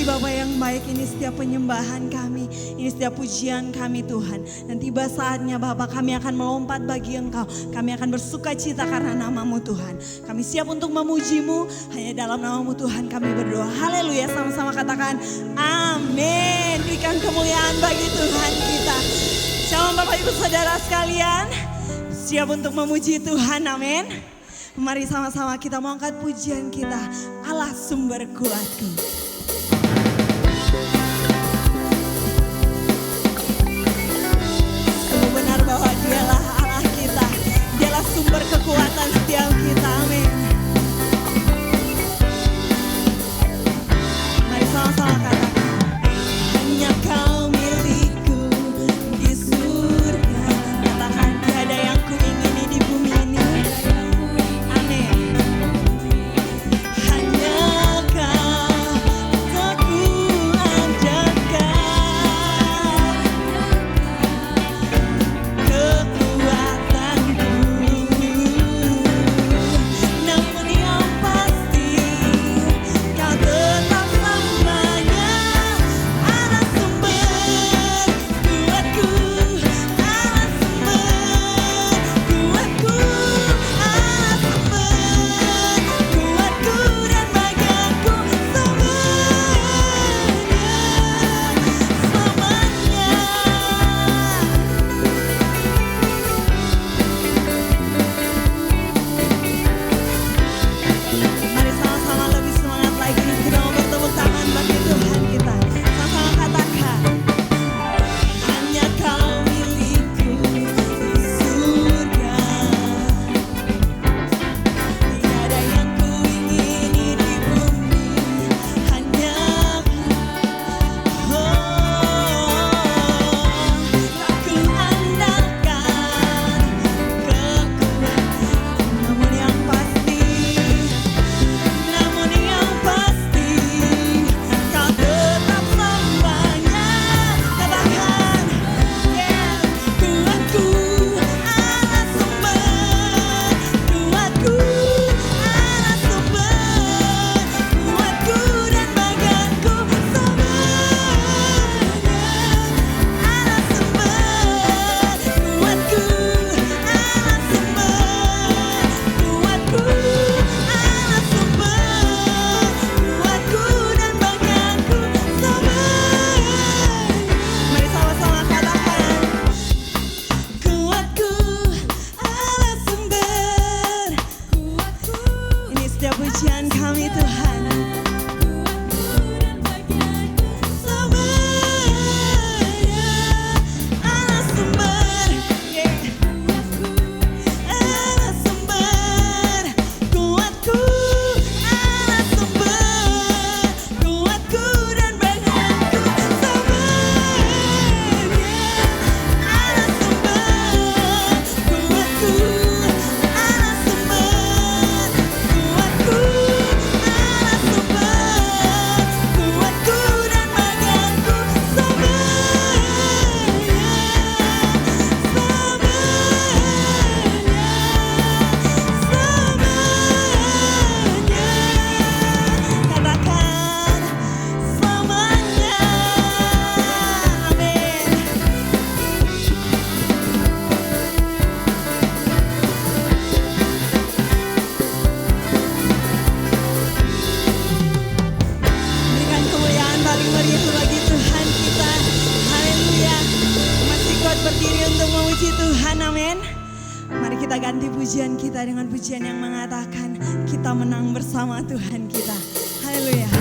Bapa yang baik, ini setiap penyembahan kami, ini setiap pujian kami Tuhan. Dan tiba saatnya Bapa, kami akan melompat bagi Engkau. Kami akan bersuka cita karena nama-Mu Tuhan. Kami siap untuk memuji-Mu, hanya dalam nama-Mu Tuhan kami berdoa. Haleluya, sama-sama katakan amin. Berikan kemuliaan bagi Tuhan kita. Shalom Bapak Ibu Saudara sekalian, siap untuk memuji Tuhan, amin. Mari sama-sama kita mengangkat pujian kita, Allah sumber kuatku. Bahwa dialah Allah kita, dialah sumber kekuatan setiap kita, amin. Mari sama-sama katakan, hanya Kau milikku di surga. Katakan, tiada yang kuingini di bumi ini, amin. Hanya Kau aku andalkan. Pujian kita dengan pujian yang mengatakan kita menang bersama Tuhan kita. Haleluya. Na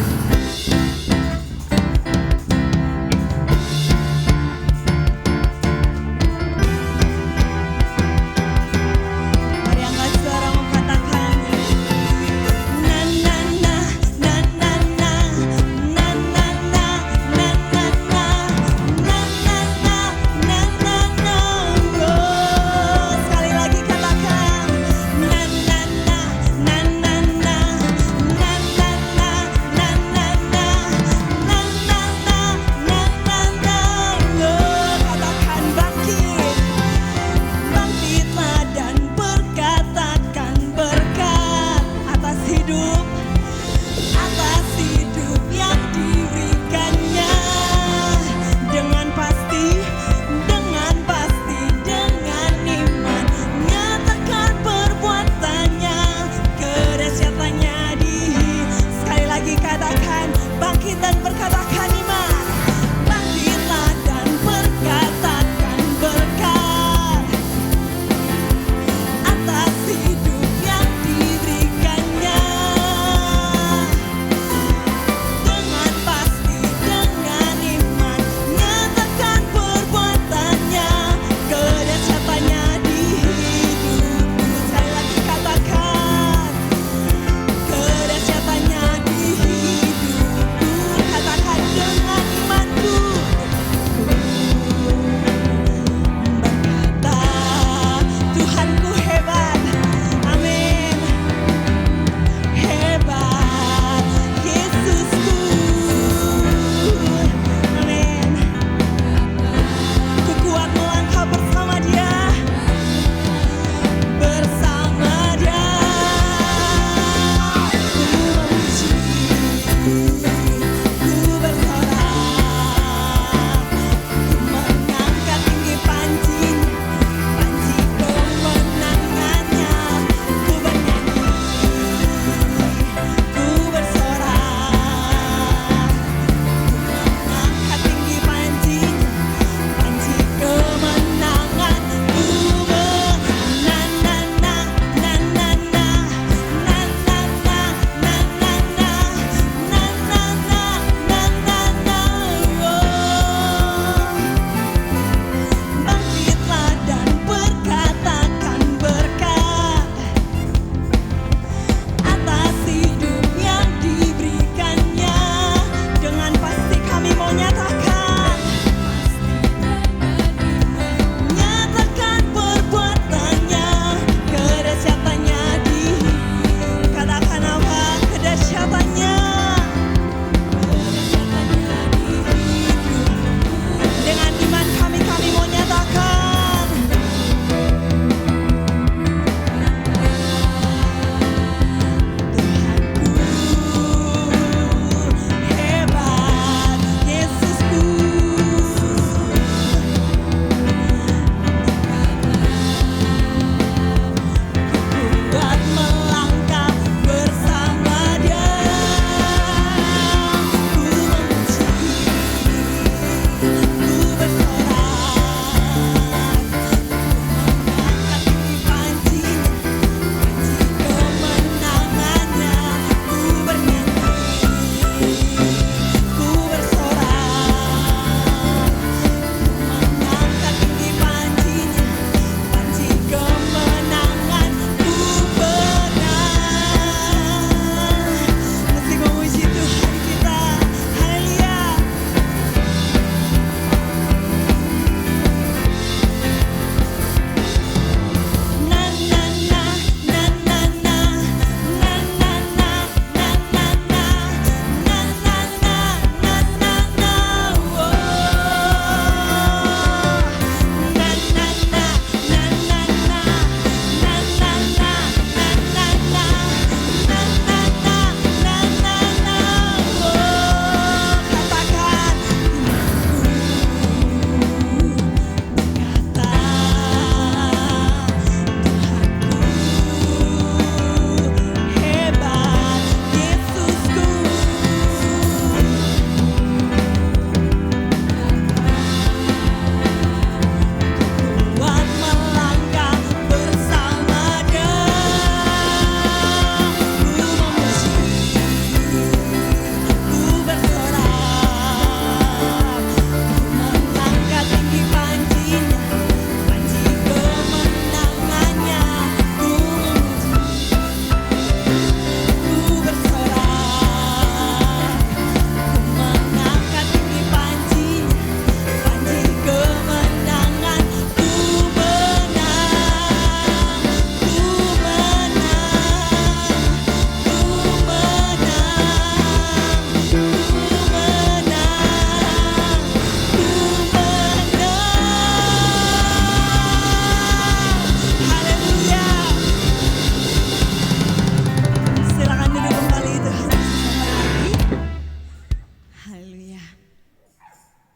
Haleluya.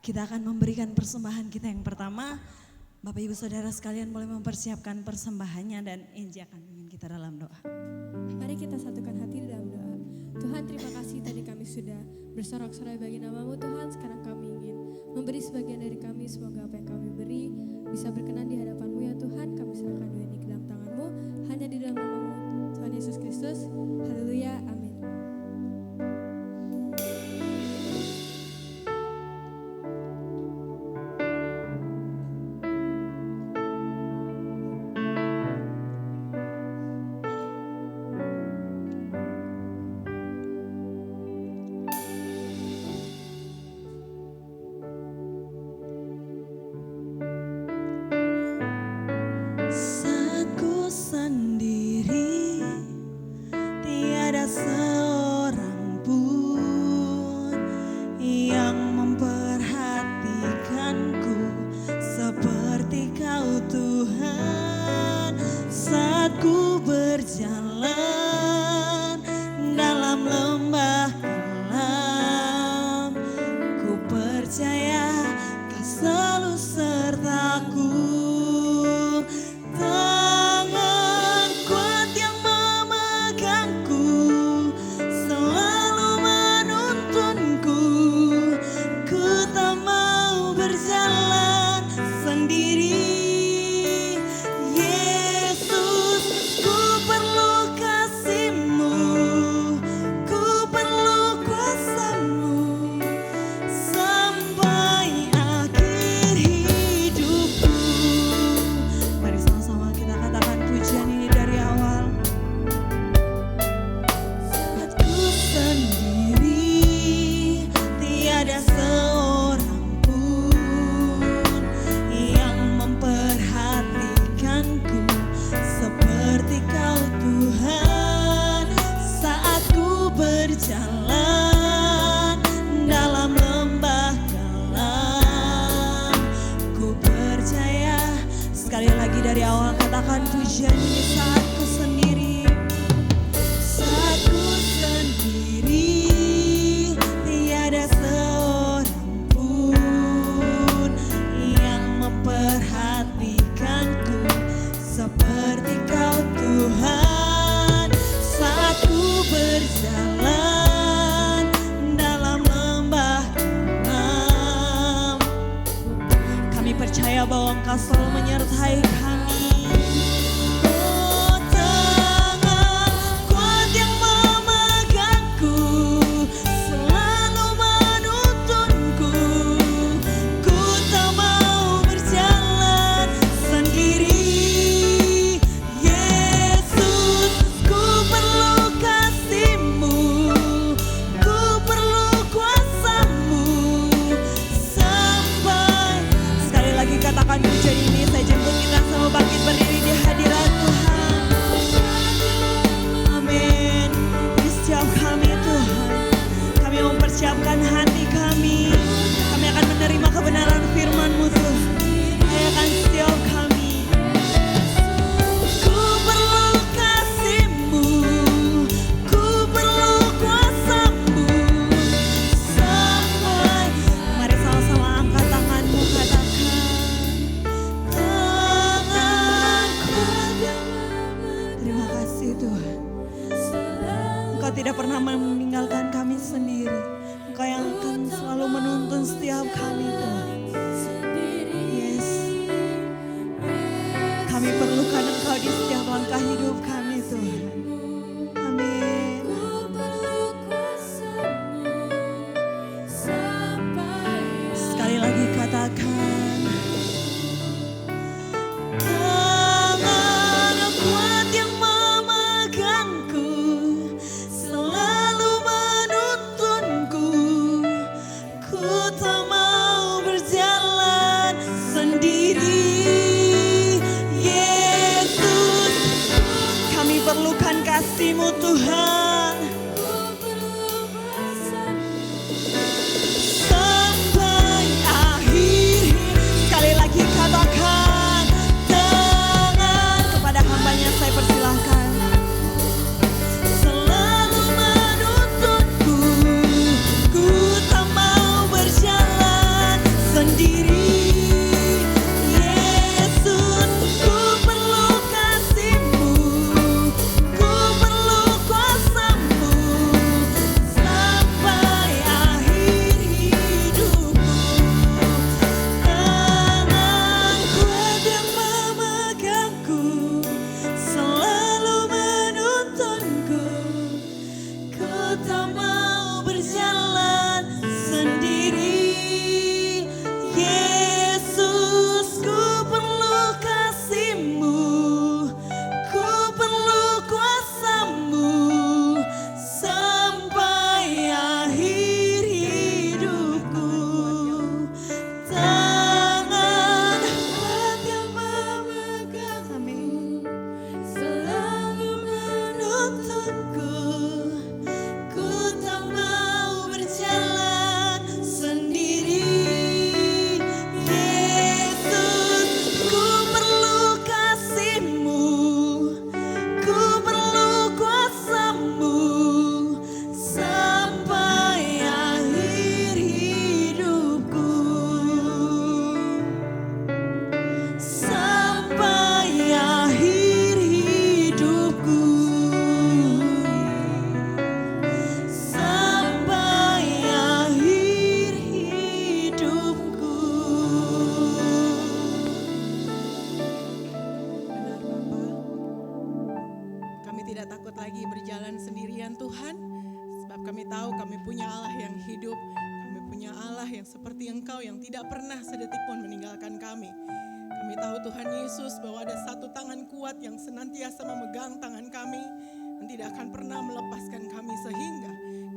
Kita akan memberikan persembahan kita yang pertama. Bapak Ibu Saudara sekalian boleh mempersiapkan persembahannya dan Inji akan memimpin kita dalam doa. Mari kita satukan hati dalam doa. Tuhan, terima kasih tadi kami sudah bersorak-sorai bagi nama-Mu Tuhan. Sekarang kami ingin memberi sebagian dari kami. Semoga apa yang kami beri bisa berkenan di hadapan-Mu ya Tuhan. Kami serahkan doa ini ke dalam tangan-Mu. Hanya di dalam nama-Mu Tuhan Yesus Kristus. Haleluya. Amin. Saat ku sendiri, tiada seorang pun yang memperhatikanku seperti Kau Tuhan. Saat ku berjalan dalam lembah kelam, ku percaya Kau selalu sertaku. Tangan kuat yang memegangku selalu menuntunku. Ku tak mau berjalan sendiri. Yesus, ku perlu kasih-Mu, ku perlu kuasa-Mu sampai akhir hidupku. Mari sama-sama kita katakan pujian ini dari awal. Saat ku sendiri, tiada seorang pun yang memperhatikanku seperti Kau Tuhan. Saat ku berjalan dalam lembah kelam, ku percaya. Sekali lagi dari awal katakan pujian ini. Saat ku sendiri, saat ku sendiri, tiada seorang pun yang memperhatikanku seperti Kau Tuhan. Saat ku berjalan dalam lembah kelam, kami percaya bahwa Engkau selalu menyertai kami. Oh, tangan kuat yang memegangku selalu menuntunku. Ku tak mau berjalan sendiri. Yesus, ku perlu kasih-Mu, ku perlu kuasa-Mu sampai. Sekali lagi katakan pujian ini. Saya jemput kita semua bangkit berdiri di hadirat Tuhan. Amin. Di setiap kami Tuhan, kami mempersiapkan hati kami. Kami akan menerima kebenaran firman-Mu Tuhan. Ayakan setiap kami. Ku perlu kasih-Mu, ku perlu kuasa-Mu sampai. Mari sama-sama angkat tanganmu, katakan tanganku. Terima kasih Tuhan. Engkau tidak pernah meninggalkan kami sendiri. Engkau yang akan selalu menuntun setiap kami Tuhan. Yes. Kami perlukan Engkau di setiap langkah hidup kami Tuhan. Amin. Sekali lagi katakan tangan kuat yang memegangku selalu menuntunku. Ku tak mau berjalan sendiri. Yesus, Allah yang seperti Engkau yang tidak pernah sedetik pun meninggalkan kami. Kami tahu Tuhan Yesus bahwa ada satu tangan kuat yang senantiasa memegang tangan kami dan tidak akan pernah melepaskan kami sehingga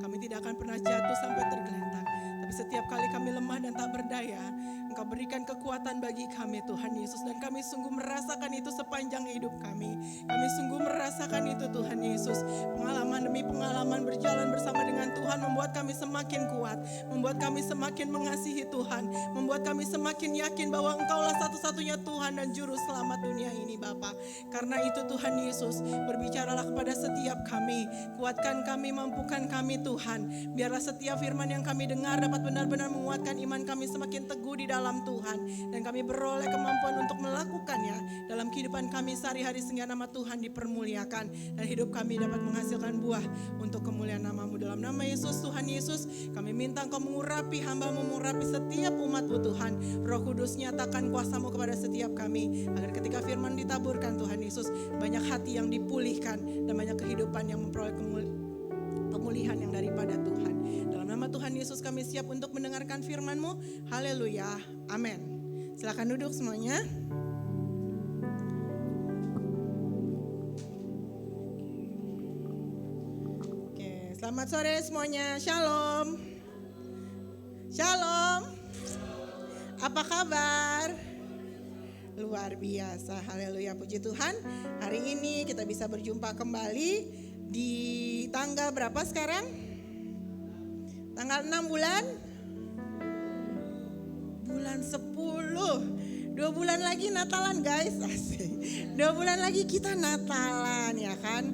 kami tidak akan pernah jatuh sampai tergeletak. Tapi setiap kali kami lemah dan tak berdaya, Engkau berikan kekuatan bagi kami Tuhan Yesus. Dan kami sungguh merasakan itu sepanjang hidup kami. Kami sungguh merasakan itu Tuhan Yesus. Pengalaman demi pengalaman berjalan bersama dengan Tuhan membuat kami semakin kuat. Membuat kami semakin mengasihi Tuhan. Membuat kami semakin yakin bahwa Engkaulah satu-satunya Tuhan dan Juru Selamat dunia ini Bapa. Karena itu Tuhan Yesus, berbicaralah kepada setiap kami. Kuatkan kami, mampukan kami Tuhan. Biarlah setiap firman yang kami dengar dapat benar-benar menguatkan iman kami semakin teguh di dalam Tuhan. Dan kami beroleh kemampuan untuk melakukannya dalam kehidupan kami sehari-hari sehingga nama Tuhan dipermuliakan. Dan hidup kami dapat menghasilkan buah untuk kemuliaan nama-Mu. Dalam nama Yesus, Tuhan Yesus, kami minta Engkau mengurapi hamba-Mu, mengurapi setiap umat-Mu Tuhan. Roh Kudus nyatakan kuasa-Mu kepada setiap kami. Agar ketika firman ditaburkan Tuhan Yesus, banyak hati yang dipulihkan dan banyak kehidupan yang memperoleh pemulihan yang daripada Tuhan. Dalam nama Tuhan Yesus kami siap untuk mendengarkan firman-Mu. Haleluya. Amin. Silakan duduk semuanya. Oke, selamat sore semuanya. Shalom. Shalom. Apa kabar? Luar biasa. Haleluya, puji Tuhan. Hari ini kita bisa berjumpa kembali di tanggal berapa sekarang? Tanggal 6 bulan 10. 2 bulan lagi Natalan guys. Asik. 2 bulan lagi kita Natalan ya kan.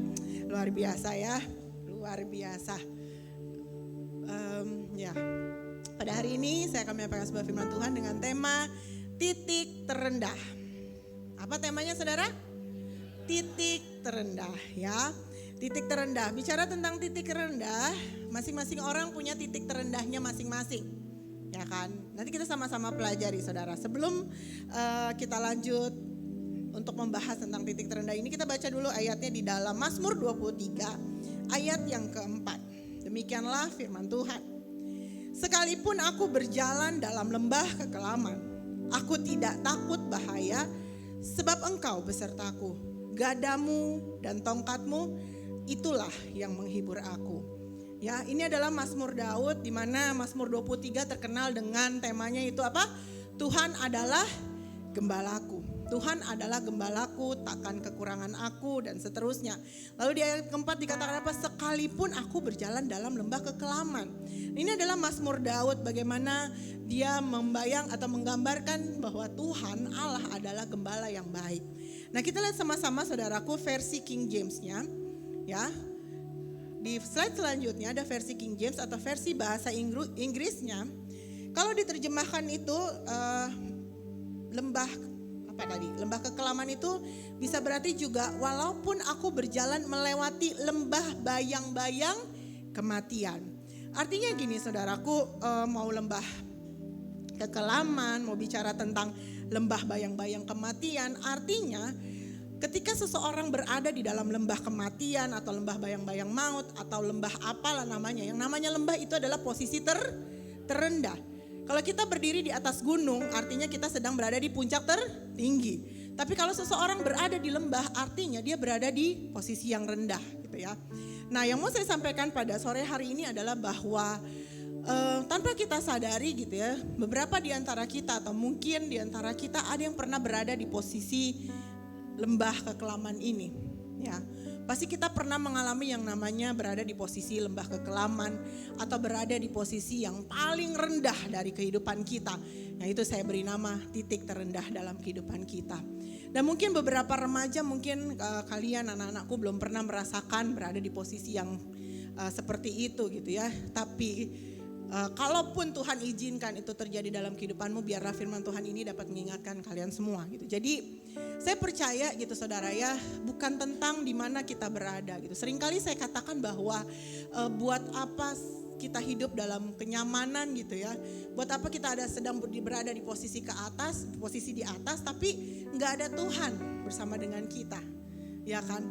Luar biasa ya. Luar biasa. Ya. Pada hari ini saya akan menyampaikan sebuah firman Tuhan dengan tema titik terendah. Apa temanya saudara? Titik terendah ya. Titik terendah, bicara tentang titik terendah, masing-masing orang punya titik terendahnya masing-masing, ya kan? Nanti kita sama-sama pelajari saudara. Sebelum kita lanjut untuk membahas tentang titik terendah ini, kita baca dulu ayatnya di dalam Mazmur 23, ayat yang keempat. Demikianlah firman Tuhan. Sekalipun aku berjalan dalam lembah kekelaman, aku tidak takut bahaya, sebab Engkau besertaku. Gadamu dan tongkatmu, itulah yang menghibur aku. Ya, ini adalah Mazmur Daud, di mana Mazmur 23 terkenal dengan temanya itu apa? Tuhan adalah gembalaku. Tuhan adalah gembalaku, takkan kekurangan aku, dan seterusnya. Lalu di ayat keempat dikatakan apa? Sekalipun aku berjalan dalam lembah kekelaman. Ini adalah Mazmur Daud, bagaimana dia membayang atau menggambarkan bahwa Tuhan Allah adalah gembala yang baik. Nah, kita lihat sama-sama saudaraku versi King James-nya. Ya, di slide selanjutnya ada versi King James atau versi bahasa Inggrisnya. Kalau diterjemahkan itu lembah kekelaman itu bisa berarti juga walaupun aku berjalan melewati lembah bayang-bayang kematian. Artinya gini saudaraku, mau lembah kekelaman, mau bicara tentang lembah bayang-bayang kematian, artinya ketika seseorang berada di dalam lembah kematian atau lembah bayang-bayang maut atau lembah apalah namanya. Yang namanya lembah itu adalah posisi terendah. Kalau kita berdiri di atas gunung artinya kita sedang berada di puncak tertinggi. Tapi kalau seseorang berada di lembah artinya dia berada di posisi yang rendah gitu ya. Nah, yang mau saya sampaikan pada sore hari ini adalah bahwa tanpa kita sadari gitu ya, beberapa di antara kita atau mungkin di antara kita ada yang pernah berada di posisi lembah kekelaman ini, ya. Pasti kita pernah mengalami yang namanya berada di posisi lembah kekelaman atau berada di posisi yang paling rendah dari kehidupan kita. Yang itu saya beri nama titik terendah dalam kehidupan kita. Dan mungkin beberapa remaja, mungkin kalian anak-anakku belum pernah merasakan berada di posisi yang seperti itu gitu ya. Tapi kalaupun Tuhan izinkan itu terjadi dalam kehidupanmu, biarlah firman Tuhan ini dapat mengingatkan kalian semua gitu. Jadi saya percaya gitu saudara ya, bukan tentang di mana kita berada gitu. Seringkali saya katakan bahwa buat apa kita hidup dalam kenyamanan gitu ya. Buat apa kita sedang berada di posisi ke atas, posisi di atas, tapi nggak ada Tuhan bersama dengan kita, ya kan?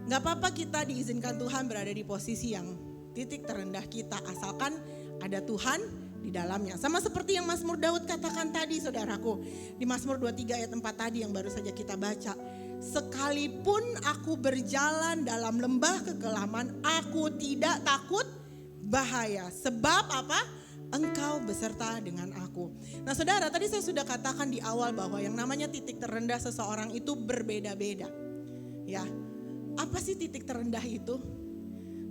Nggak apa-apa kita diizinkan Tuhan berada di posisi yang titik terendah kita, asalkan ada Tuhan di dalamnya. Sama seperti yang Mazmur Daud katakan tadi saudaraku. Di Mazmur 23 ayat 4 tadi yang baru saja kita baca. Sekalipun aku berjalan dalam lembah kekelaman, aku tidak takut bahaya. Sebab apa? Engkau beserta dengan aku. Nah saudara, tadi saya sudah katakan di awal bahwa yang namanya titik terendah seseorang itu berbeda-beda. Ya, apa sih titik terendah itu?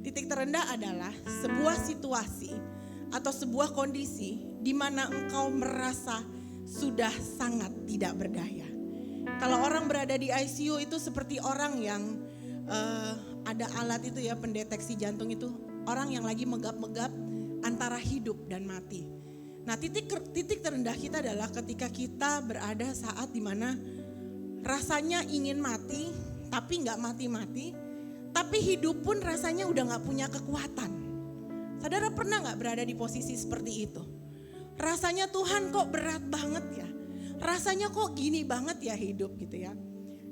Titik terendah adalah sebuah situasi atau sebuah kondisi di mana engkau merasa sudah sangat tidak berdaya. Kalau orang berada di ICU itu seperti orang yang ada alat itu ya, pendeteksi jantung itu, orang yang lagi megap-megap antara hidup dan mati. Nah titik terendah kita adalah ketika kita berada saat dimana rasanya ingin mati tapi gak mati-mati, tapi hidup pun rasanya udah gak punya kekuatan. Saudara pernah gak berada di posisi seperti itu? Rasanya Tuhan kok berat banget ya, rasanya kok gini banget ya hidup gitu ya.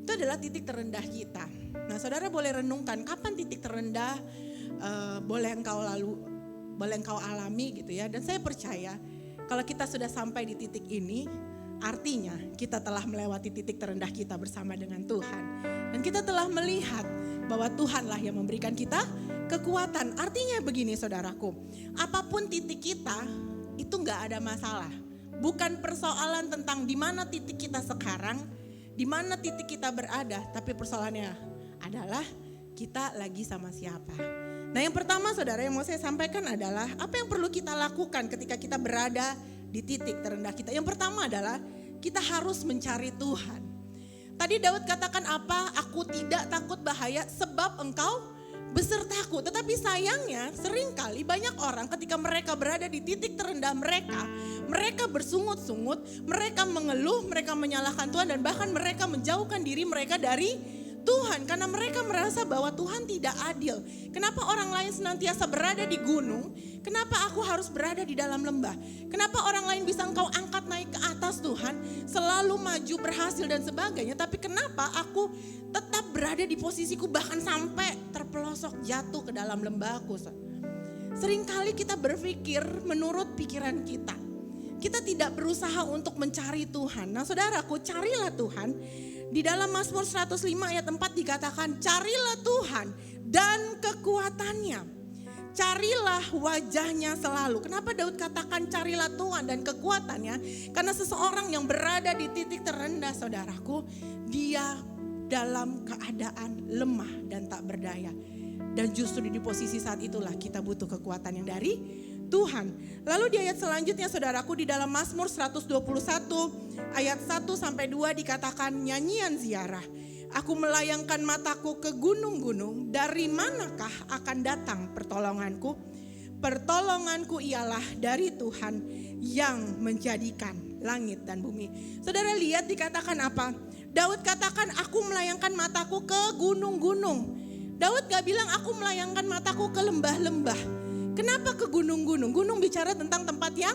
Itu adalah titik terendah kita. Nah saudara boleh renungkan kapan titik terendah boleh engkau alami gitu ya. Dan saya percaya kalau kita sudah sampai di titik ini, artinya kita telah melewati titik terendah kita bersama dengan Tuhan. Dan kita telah melihat bahwa Tuhanlah yang memberikan kita kekuatan. Artinya begini saudaraku, apapun titik kita itu gak ada masalah. Bukan persoalan tentang di mana titik kita sekarang, di mana titik kita berada, tapi persoalannya adalah kita lagi sama siapa. Nah yang pertama saudara yang mau saya sampaikan adalah apa yang perlu kita lakukan ketika kita berada di titik terendah kita. Yang pertama adalah kita harus mencari Tuhan. Tadi Daud katakan apa? Aku tidak takut bahaya sebab engkau besertaku. Tetapi sayangnya seringkali banyak orang ketika mereka berada di titik terendah mereka bersungut-sungut, mereka mengeluh, mereka menyalahkan Tuhan dan bahkan mereka menjauhkan diri mereka dari Tuhan karena mereka merasa bahwa Tuhan tidak adil. Kenapa orang lain senantiasa berada di gunung? Kenapa aku harus berada di dalam lembah? Kenapa orang lain bisa engkau angkat naik ke atas Tuhan? Selalu maju, berhasil dan sebagainya. Tapi kenapa aku tetap berada di posisiku bahkan sampai terpelosok jatuh ke dalam lembahku? Seringkali kita berpikir menurut pikiran kita. Kita tidak berusaha untuk mencari Tuhan. Nah saudaraku, carilah Tuhan. Di dalam Mazmur 105 ayat 4 dikatakan, carilah Tuhan dan kekuatannya. Carilah wajahnya selalu. Kenapa Daud katakan carilah Tuhan dan kekuatannya? Karena seseorang yang berada di titik terendah saudaraku, dia dalam keadaan lemah dan tak berdaya. Dan justru di posisi saat itulah kita butuh kekuatan yang dari Tuhan. Lalu di ayat selanjutnya saudaraku di dalam Mazmur 121 ayat 1-2 dikatakan nyanyian ziarah. Aku melayangkan mataku ke gunung-gunung, dari manakah akan datang pertolonganku? Pertolonganku ialah dari Tuhan yang menjadikan langit dan bumi. Saudara lihat dikatakan apa? Daud katakan aku melayangkan mataku ke gunung-gunung. Daud gak bilang aku melayangkan mataku ke lembah-lembah. Kenapa ke gunung-gunung? Gunung bicara tentang tempat yang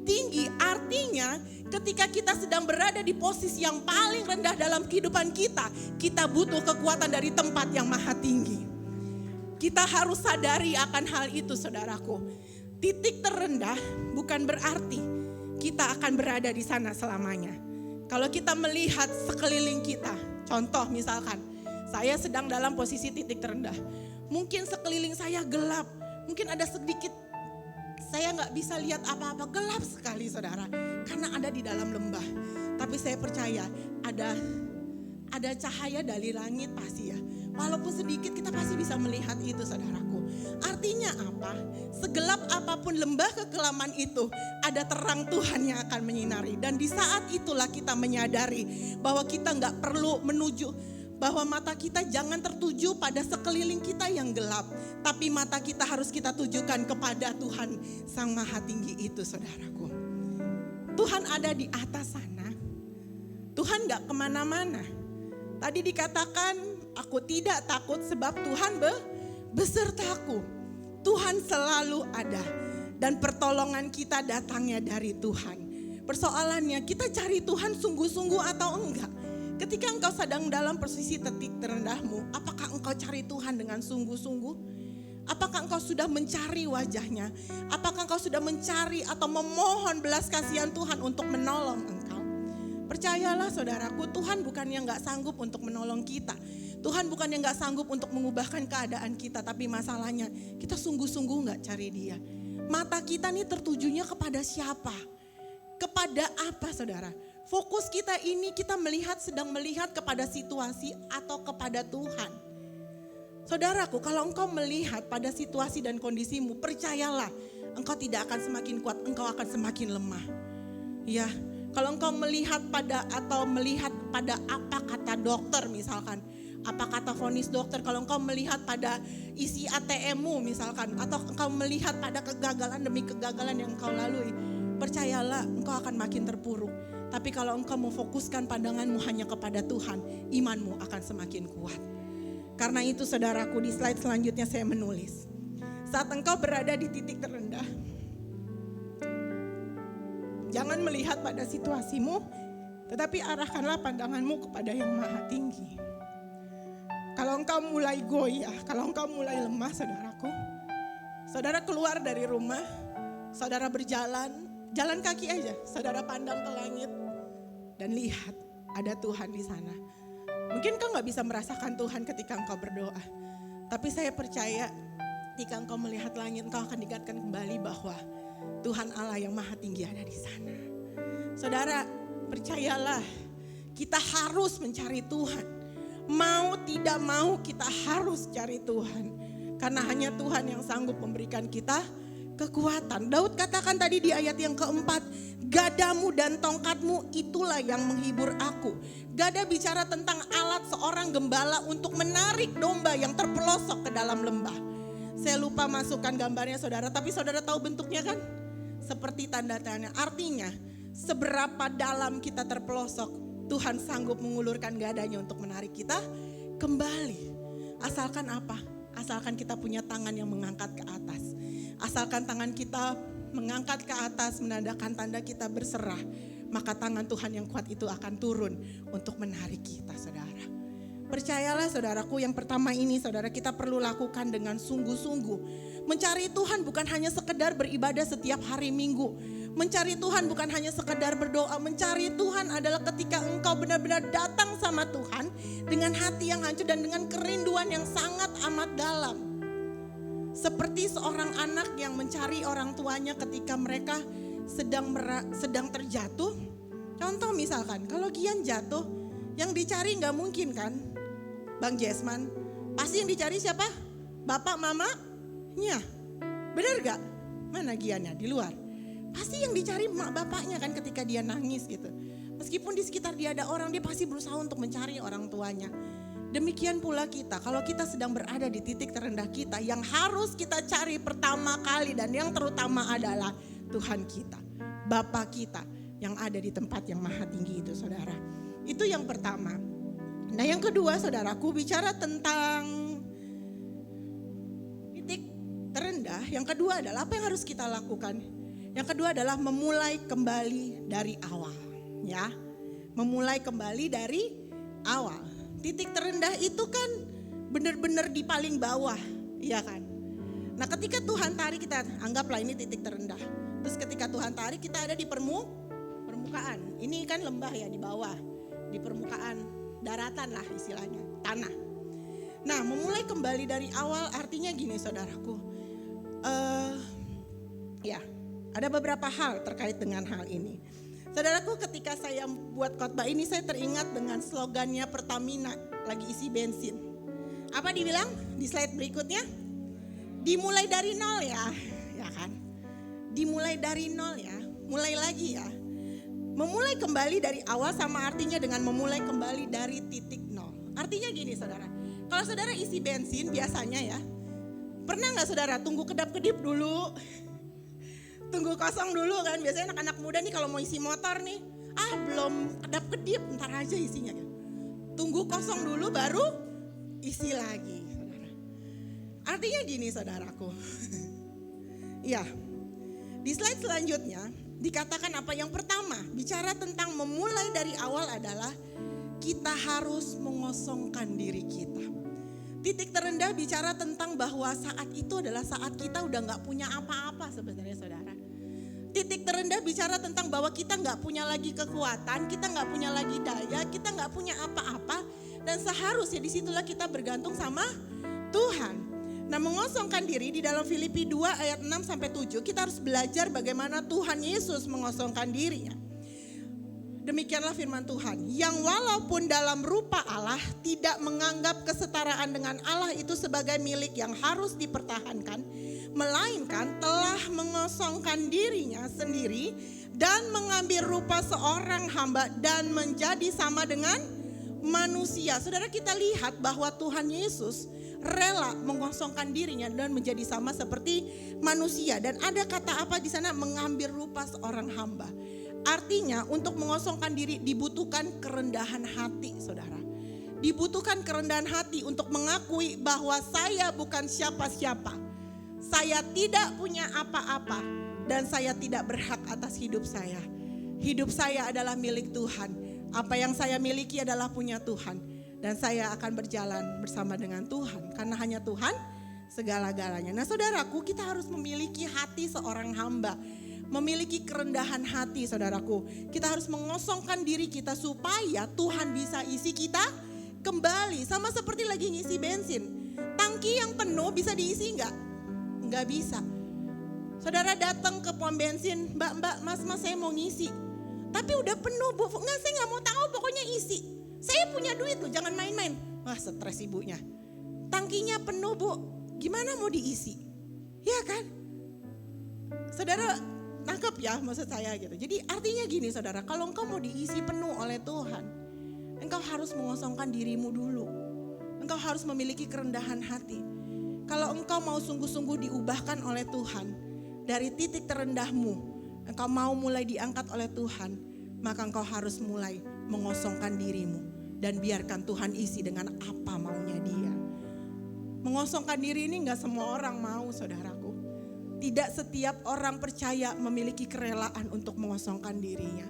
tinggi. Artinya ketika kita sedang berada di posisi yang paling rendah dalam kehidupan kita, kita butuh kekuatan dari tempat yang maha tinggi. Kita harus sadari akan hal itu saudaraku. Titik terendah bukan berarti kita akan berada di sana selamanya. Kalau kita melihat sekeliling kita, contoh misalkan saya sedang dalam posisi titik terendah. Mungkin sekeliling saya gelap. Mungkin ada sedikit, saya gak bisa lihat apa-apa, gelap sekali saudara. Karena ada di dalam lembah. Tapi saya percaya ada cahaya dari langit pasti ya. Walaupun sedikit kita pasti bisa melihat itu saudaraku. Artinya apa? Segelap apapun lembah kekelaman itu, ada terang Tuhan yang akan menyinari. Dan di saat itulah kita menyadari bahwa kita gak perlu menuju, bahwa mata kita jangan tertuju pada sekeliling kita yang gelap. Tapi mata kita harus kita tujukan kepada Tuhan Sang Maha Tinggi itu saudaraku. Tuhan ada di atas sana. Tuhan gak kemana-mana. Tadi dikatakan aku tidak takut sebab Tuhan besertaku. Tuhan selalu ada. Dan pertolongan kita datangnya dari Tuhan. Persoalannya kita cari Tuhan sungguh-sungguh atau enggak? Ketika engkau sedang dalam posisi titik terendahmu, apakah engkau cari Tuhan dengan sungguh-sungguh? Apakah engkau sudah mencari wajahnya? Apakah engkau sudah mencari atau memohon belas kasihan Tuhan untuk menolong engkau? Percayalah saudaraku, Tuhan bukannya gak sanggup untuk menolong kita. Tuhan bukannya gak sanggup untuk mengubahkan keadaan kita. Tapi masalahnya kita sungguh-sungguh gak cari dia. Mata kita nih tertujunya kepada siapa? Kepada apa saudara? Fokus kita ini kita sedang melihat kepada situasi atau kepada Tuhan. Saudaraku, kalau engkau melihat pada situasi dan kondisimu, percayalah engkau tidak akan semakin kuat, engkau akan semakin lemah. Ya, kalau engkau melihat pada apa kata dokter misalkan, apa kata vonis dokter, kalau engkau melihat pada isi ATM-mu misalkan, atau engkau melihat pada kegagalan demi kegagalan yang engkau lalui, percayalah engkau akan makin terpuruk. Tapi kalau engkau memfokuskan pandanganmu hanya kepada Tuhan, imanmu akan semakin kuat. Karena itu saudaraku, di slide selanjutnya saya menulis, saat engkau berada di titik terendah, jangan melihat pada situasimu, tetapi arahkanlah pandanganmu kepada yang maha tinggi. Kalau engkau mulai goyah, kalau engkau mulai lemah saudaraku, saudara keluar dari rumah, saudara berjalan, jalan kaki aja, saudara pandang ke langit dan lihat ada Tuhan di sana. Mungkin engkau gak bisa merasakan Tuhan ketika engkau berdoa, tapi saya percaya ketika engkau melihat langit, engkau akan diingatkan kembali bahwa Tuhan Allah yang maha tinggi ada di sana. Saudara, percayalah, kita harus mencari Tuhan. Mau tidak mau kita harus cari Tuhan. Karena hanya Tuhan yang sanggup memberikan kita kekuatan. Daud katakan tadi di ayat yang keempat, gadamu dan tongkatmu itulah yang menghibur aku. Gada bicara tentang alat seorang gembala untuk menarik domba yang terpelosok ke dalam lembah. Saya lupa masukkan gambarnya saudara, tapi saudara tahu bentuknya kan? Seperti tanda tanya. Artinya seberapa dalam kita terpelosok, Tuhan sanggup mengulurkan gadanya untuk menarik kita kembali. Asalkan apa? Asalkan kita punya tangan yang mengangkat ke atas. Asalkan tangan kita mengangkat ke atas menandakan tanda kita berserah, maka tangan Tuhan yang kuat itu akan turun untuk menarik kita saudara. Percayalah saudaraku, yang pertama ini saudara, kita perlu lakukan dengan sungguh-sungguh. Mencari Tuhan bukan hanya sekedar beribadah setiap hari Minggu. Mencari Tuhan bukan hanya sekedar berdoa. Mencari Tuhan adalah ketika engkau benar-benar datang sama Tuhan dengan hati yang hancur dan dengan kerinduan yang sangat amat dalam. Seperti seorang anak yang mencari orang tuanya ketika mereka sedang terjatuh. Contoh misalkan, kalau Gian jatuh, yang dicari gak mungkin kan? Bang Jesman, pasti yang dicari siapa? Bapak, mamanya. Benar gak? Mana Giannya? Di luar. Pasti yang dicari mak bapaknya kan ketika dia nangis gitu. Meskipun di sekitar dia ada orang, dia pasti berusaha untuk mencari orang tuanya. Demikian pula kita, kalau kita sedang berada di titik terendah kita, yang harus kita cari pertama kali dan yang terutama adalah Tuhan kita. Bapa kita yang ada di tempat yang maha tinggi itu saudara. Itu yang pertama. Nah yang kedua saudaraku, bicara tentang titik terendah. Yang kedua adalah apa yang harus kita lakukan? Yang kedua adalah memulai kembali dari awal. Ya, memulai kembali dari awal. Titik terendah itu kan benar-benar di paling bawah, iya kan? Nah ketika Tuhan tarik kita, anggaplah ini titik terendah. Terus ketika Tuhan tarik kita ada di permukaan. Ini kan lembah ya di bawah, di permukaan daratan lah istilahnya, tanah. Nah memulai kembali dari awal artinya gini saudaraku. Ya ada beberapa hal terkait dengan hal ini. Saudaraku, ketika saya buat khotbah ini saya teringat dengan slogannya Pertamina lagi isi bensin. Apa dibilang di slide berikutnya? Dimulai dari nol ya, ya kan? Dimulai dari nol ya, mulai lagi ya. Memulai kembali dari awal sama artinya dengan memulai kembali dari titik nol. Artinya gini saudara, kalau saudara isi bensin biasanya ya, pernah gak saudara tunggu kedap-kedip dulu? Tunggu kosong dulu kan, biasanya anak-anak muda nih kalau mau isi motor nih, belum kedap-kedip, ntar aja isinya. Tunggu kosong dulu baru isi lagi saudara. Artinya gini saudaraku, ya di slide selanjutnya dikatakan apa yang pertama, bicara tentang memulai dari awal adalah kita harus mengosongkan diri kita. Titik terendah bicara tentang bahwa saat itu adalah saat kita udah gak punya apa-apa sebenarnya saudara. Titik terendah bicara tentang bahwa kita gak punya lagi kekuatan, kita gak punya lagi daya, kita gak punya apa-apa. Dan seharusnya disitulah kita bergantung sama Tuhan. Nah, mengosongkan diri di dalam Filipi 2 ayat 6-7 kita harus belajar bagaimana Tuhan Yesus mengosongkan dirinya. Demikianlah firman Tuhan, yang walaupun dalam rupa Allah tidak menganggap kesetaraan dengan Allah itu sebagai milik yang harus dipertahankan, melainkan telah mengosongkan dirinya sendiri dan mengambil rupa seorang hamba dan menjadi sama dengan manusia. Saudara, kita lihat bahwa Tuhan Yesus rela mengosongkan dirinya dan menjadi sama seperti manusia. Dan ada kata apa di sana? Mengambil rupa seorang hamba. Artinya untuk mengosongkan diri dibutuhkan kerendahan hati, saudara. Dibutuhkan kerendahan hati untuk mengakui bahwa saya bukan siapa-siapa. Saya tidak punya apa-apa dan saya tidak berhak atas hidup saya. Hidup saya adalah milik Tuhan. Apa yang saya miliki adalah punya Tuhan. Dan saya akan berjalan bersama dengan Tuhan. Karena hanya Tuhan segala-galanya. Nah, saudaraku, kita harus memiliki hati seorang hamba. Memiliki kerendahan hati, saudaraku. Kita harus mengosongkan diri kita supaya Tuhan bisa isi kita kembali. Sama seperti lagi ngisi bensin. Tangki yang penuh bisa diisi enggak? Enggak bisa. Saudara datang ke pom bensin, mbak, mas, saya mau ngisi. Tapi udah penuh, Bu. Enggak, saya enggak mau tahu, pokoknya isi. Saya punya duit loh, jangan main-main. Wah, stres ibunya. Tangkinya penuh, Bu. Gimana mau diisi? Ya kan? Saudara, nangkep ya maksud saya gitu. Jadi artinya gini saudara, kalau engkau mau diisi penuh oleh Tuhan, engkau harus mengosongkan dirimu dulu. Engkau harus memiliki kerendahan hati. Kalau engkau mau sungguh-sungguh diubahkan oleh Tuhan, dari titik terendahmu, engkau mau mulai diangkat oleh Tuhan, maka engkau harus mulai mengosongkan dirimu. Dan biarkan Tuhan isi dengan apa maunya Dia. Mengosongkan diri ini gak semua orang mau, saudaraku. Tidak setiap orang percaya memiliki kerelaan untuk mengosongkan dirinya.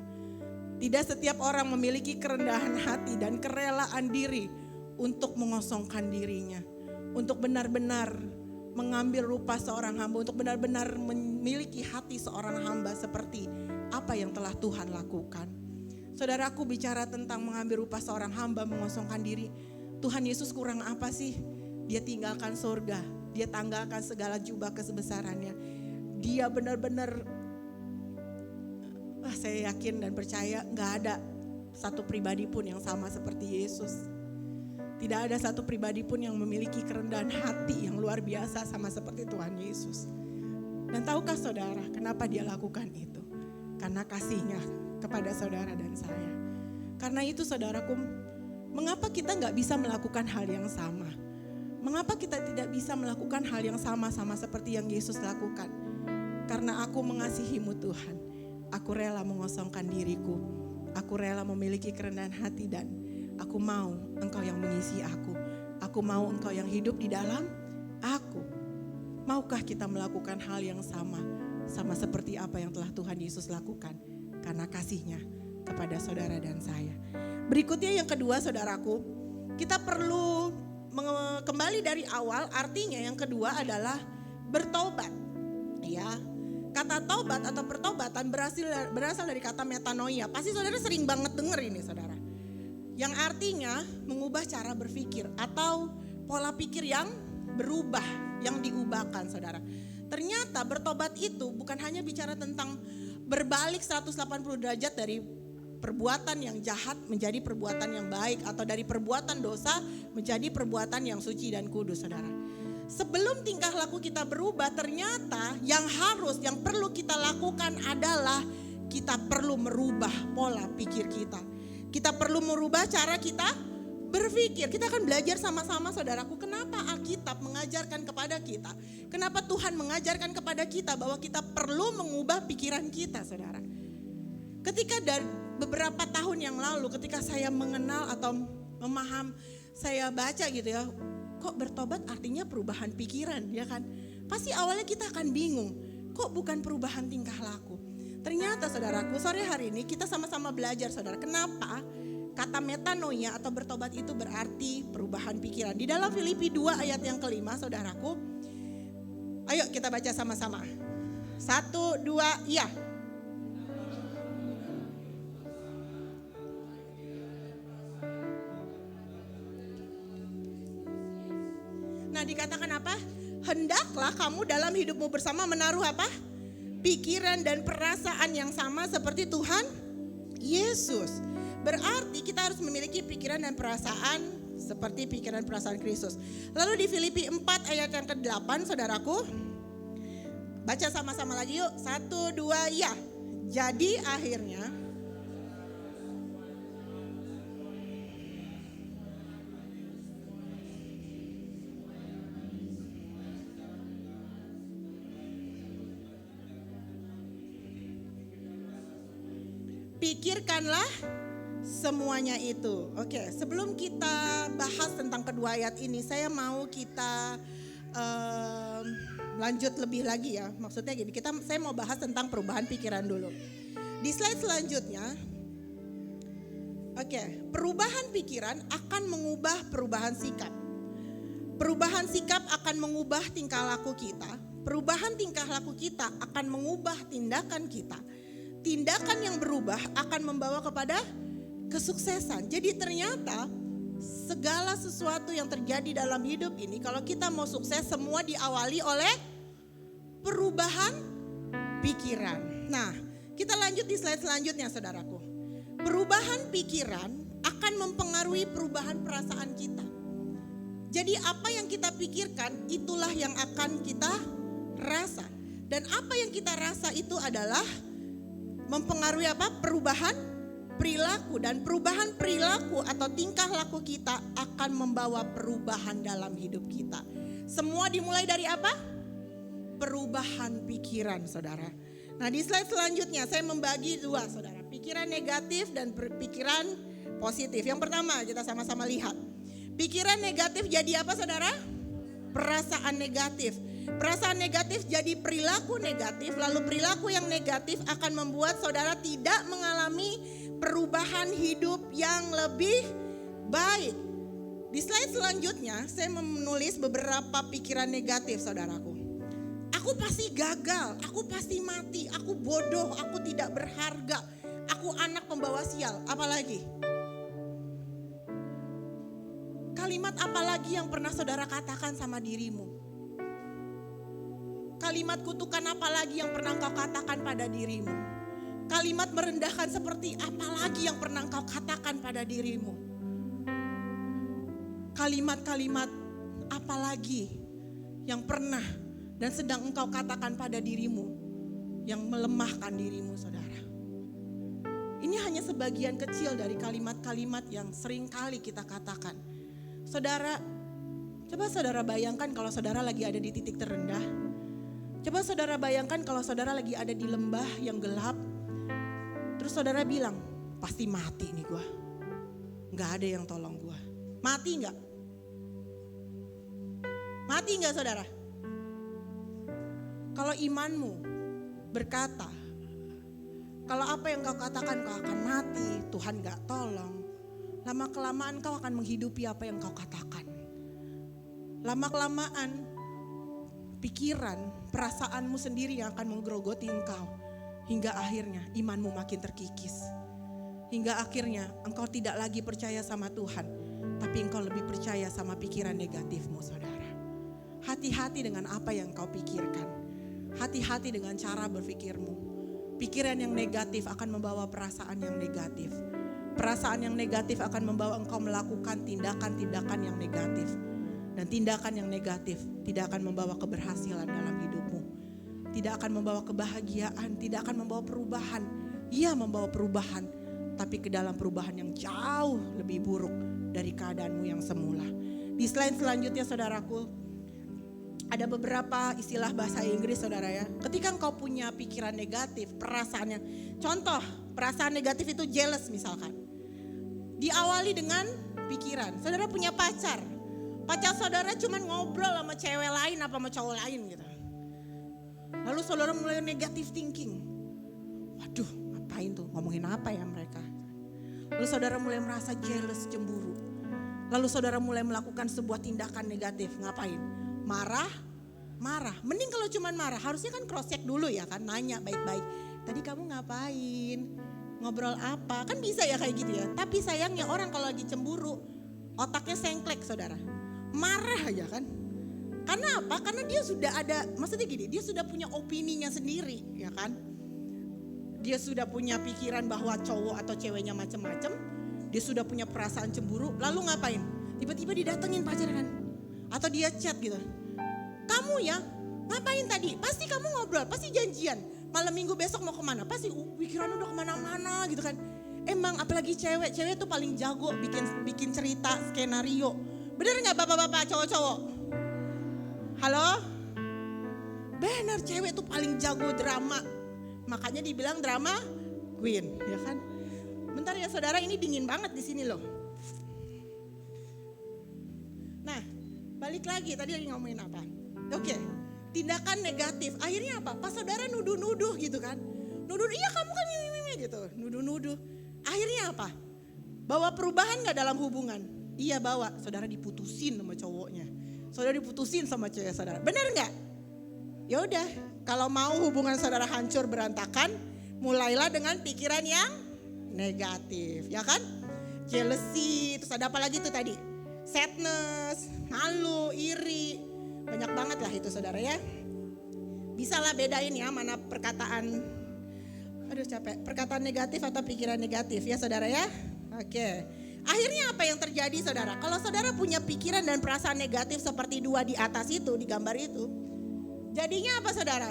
Tidak setiap orang memiliki kerendahan hati dan kerelaan diri untuk mengosongkan dirinya. Untuk benar-benar mengambil rupa seorang hamba, untuk benar-benar memiliki hati seorang hamba seperti apa yang telah Tuhan lakukan. Saudaraku, bicara tentang mengambil rupa seorang hamba, mengosongkan diri. Tuhan Yesus kurang apa sih? Dia tinggalkan surga. Dia tanggalkan segala jubah kesebesarannya. Dia benar-benar, saya yakin dan percaya gak ada satu pribadi pun yang sama seperti Yesus. Tidak ada satu pribadi pun yang memiliki kerendahan hati yang luar biasa sama seperti Tuhan Yesus. Dan tahukah saudara kenapa Dia lakukan itu? Karena kasihnya kepada saudara dan saya. Karena itu saudaraku, mengapa kita gak bisa melakukan hal yang sama? Mengapa kita tidak bisa melakukan hal yang sama seperti yang Yesus lakukan? Karena aku mengasihimu Tuhan. Aku rela mengosongkan diriku. Aku rela memiliki kerendahan hati dan aku mau Engkau yang mengisi aku. Aku mau Engkau yang hidup di dalam aku. Maukah kita melakukan hal yang sama seperti apa yang telah Tuhan Yesus lakukan? Karena kasihnya kepada saudara dan saya. Berikutnya yang kedua saudaraku, kita perlu kembali dari awal, artinya yang kedua adalah bertobat. Ya, kata tobat atau pertobatan berasal dari kata metanoia. Pasti saudara sering banget denger ini saudara. Yang artinya mengubah cara berpikir atau pola pikir yang berubah, yang diubahkan saudara. Ternyata bertobat itu bukan hanya bicara tentang berbalik 180 derajat dari perbuatan yang jahat menjadi perbuatan yang baik, atau dari perbuatan dosa menjadi perbuatan yang suci dan kudus, saudara. Sebelum tingkah laku kita berubah, ternyata yang perlu kita lakukan adalah kita perlu merubah pola pikir kita. Kita perlu merubah cara kita berpikir. Kita akan belajar sama-sama saudaraku, kenapa Alkitab mengajarkan kepada kita, kenapa Tuhan mengajarkan kepada kita bahwa kita perlu mengubah pikiran kita, saudara. Ketika dari beberapa tahun yang lalu ketika saya mengenal atau saya baca gitu ya, kok bertobat artinya perubahan pikiran, ya kan? Pasti awalnya kita akan bingung, kok bukan perubahan tingkah laku. Ternyata saudaraku, sore hari ini kita sama-sama belajar saudara, kenapa Kata metanoia atau bertobat itu berarti perubahan pikiran. Di dalam Filipi 2 ayat yang kelima, saudaraku. Ayo kita baca sama-sama. 1, 2, iya. Nah, dikatakan apa? Hendaklah kamu dalam hidupmu bersama menaruh apa? Pikiran dan perasaan yang sama seperti Tuhan Yesus. Berarti kita harus memiliki pikiran dan perasaan seperti pikiran perasaan Kristus. Lalu di Filipi 4 ayat yang ke-8, saudaraku. Baca sama-sama lagi yuk. 1, 2, ya. Jadi akhirnya pikirkanlah semuanya itu. Oke, sebelum kita bahas tentang kedua ayat ini, saya mau kita lanjut lebih lagi ya. Maksudnya gini, saya mau bahas tentang perubahan pikiran dulu. Di slide selanjutnya, oke, perubahan pikiran akan mengubah perubahan sikap. Perubahan sikap akan mengubah tingkah laku kita. Perubahan tingkah laku kita akan mengubah tindakan kita. Tindakan yang berubah akan membawa kepada kesuksesan. Jadi ternyata segala sesuatu yang terjadi dalam hidup ini, kalau kita mau sukses, semua diawali oleh perubahan pikiran. Nah, kita lanjut di slide selanjutnya, saudaraku. Perubahan pikiran akan mempengaruhi perubahan perasaan kita. Jadi apa yang kita pikirkan, itulah yang akan kita rasa. Dan apa yang kita rasa itu adalah mempengaruhi apa? Perubahan perilaku, dan perubahan perilaku atau tingkah laku kita akan membawa perubahan dalam hidup kita. Semua dimulai dari apa? Perubahan pikiran, saudara. Nah, di slide selanjutnya saya membagi dua, saudara. Pikiran negatif dan pikiran positif. Yang pertama kita sama-sama lihat. Pikiran negatif jadi apa, saudara? Perasaan negatif. Perasaan negatif jadi perilaku negatif, lalu perilaku yang negatif akan membuat saudara tidak mengalami perubahan hidup yang lebih baik. Di slide selanjutnya saya menulis beberapa pikiran negatif, saudaraku. Aku pasti gagal, aku pasti mati, aku bodoh, aku tidak berharga, aku anak pembawa sial, apalagi? Kalimat apalagi yang pernah saudara katakan sama dirimu? Kalimat kutukan apa lagi yang pernah engkau katakan pada dirimu? Kalimat merendahkan seperti apa lagi yang pernah engkau katakan pada dirimu? Kalimat-kalimat apa lagi yang pernah dan sedang engkau katakan pada dirimu yang melemahkan dirimu, saudara? Ini hanya sebagian kecil dari kalimat-kalimat yang sering kali kita katakan. Saudara, coba saudara bayangkan kalau saudara lagi ada di titik terendah. Coba saudara bayangkan kalau saudara lagi ada di lembah yang gelap. Terus saudara bilang, pasti mati nih gue. Gak ada yang tolong gue. Mati gak? Mati gak, saudara? Kalau imanmu berkata, kalau apa yang kau katakan kau akan mati, Tuhan gak tolong. Lama-kelamaan kau akan menghidupi apa yang kau katakan. Lama-kelamaan pikiran, perasaanmu sendiri yang akan menggerogoti engkau. Hingga akhirnya imanmu makin terkikis. Hingga akhirnya engkau tidak lagi percaya sama Tuhan. Tapi engkau lebih percaya sama pikiran negatifmu, saudara. Hati-hati dengan apa yang engkau pikirkan. Hati-hati dengan cara berpikirmu. Pikiran yang negatif akan membawa perasaan yang negatif. Perasaan yang negatif akan membawa engkau melakukan tindakan-tindakan yang negatif. Dan tindakan yang negatif tidak akan membawa keberhasilan dalam hidupmu. Tidak akan membawa kebahagiaan, tidak akan membawa perubahan. Ia membawa perubahan, tapi ke dalam perubahan yang jauh lebih buruk dari keadaanmu yang semula. Di slide selanjutnya, saudaraku, ada beberapa istilah bahasa Inggris, saudara ya. Ketika engkau punya pikiran negatif, perasaannya. Contoh, perasaan negatif itu jealous misalkan. Diawali dengan pikiran. Saudara punya pacar. Pacar saudara cuma ngobrol sama cewek lain apa sama cowok lain gitu. Lalu saudara mulai negative thinking. Waduh, ngapain tuh? Ngomongin apa ya mereka? Lalu saudara mulai merasa jealous, cemburu. Lalu saudara mulai melakukan sebuah tindakan negatif. Ngapain? Marah. Mending kalau cuman marah, harusnya kan cross check dulu ya kan, nanya baik-baik. Tadi kamu ngapain? Ngobrol apa? Kan bisa ya kayak gitu ya. Tapi sayangnya orang kalau lagi cemburu, otaknya sengklek saudara. Marah aja kan. Karena apa? Karena dia sudah ada, maksudnya gini, dia sudah punya opininya sendiri ya kan. Dia sudah punya pikiran bahwa cowok atau ceweknya macam-macam. Dia sudah punya perasaan cemburu, lalu ngapain? Tiba-tiba didatengin pacar kan. Atau dia chat gitu. Kamu ya, ngapain tadi? Pasti kamu ngobrol, pasti janjian. Malam minggu besok mau kemana? Pasti pikiran udah kemana-mana gitu kan. Emang apalagi cewek tuh paling jago bikin cerita, skenario. Bener gak bapak-bapak, cowok-cowok? Halo? Bener, cewek tuh paling jago drama. Makanya dibilang drama queen, ya kan? Bentar ya saudara, ini dingin banget di sini loh. Nah, balik lagi tadi ngomongin apa? Oke, tindakan negatif. Akhirnya apa? Pas saudara nuduh-nuduh gitu kan. Nuduh, iya kamu kan ini gitu. Nuduh-nuduh. Akhirnya apa? Bawa perubahan gak dalam hubungan? Iya bawa. Saudara diputusin sama cowoknya. Saudara diputusin sama cewek saudara. Benar gak? Ya udah, kalau mau hubungan saudara hancur berantakan, mulailah dengan pikiran yang negatif, ya kan? Jealousy, terus ada apa lagi tuh tadi? Sadness, malu, iri, banyak banget lah itu saudara ya. Bisa lah bedain ya mana perkataan, perkataan negatif atau pikiran negatif ya saudara ya. Oke. Akhirnya apa yang terjadi saudara? Kalau saudara punya pikiran dan perasaan negatif seperti dua di atas itu, di gambar itu. Jadinya apa saudara?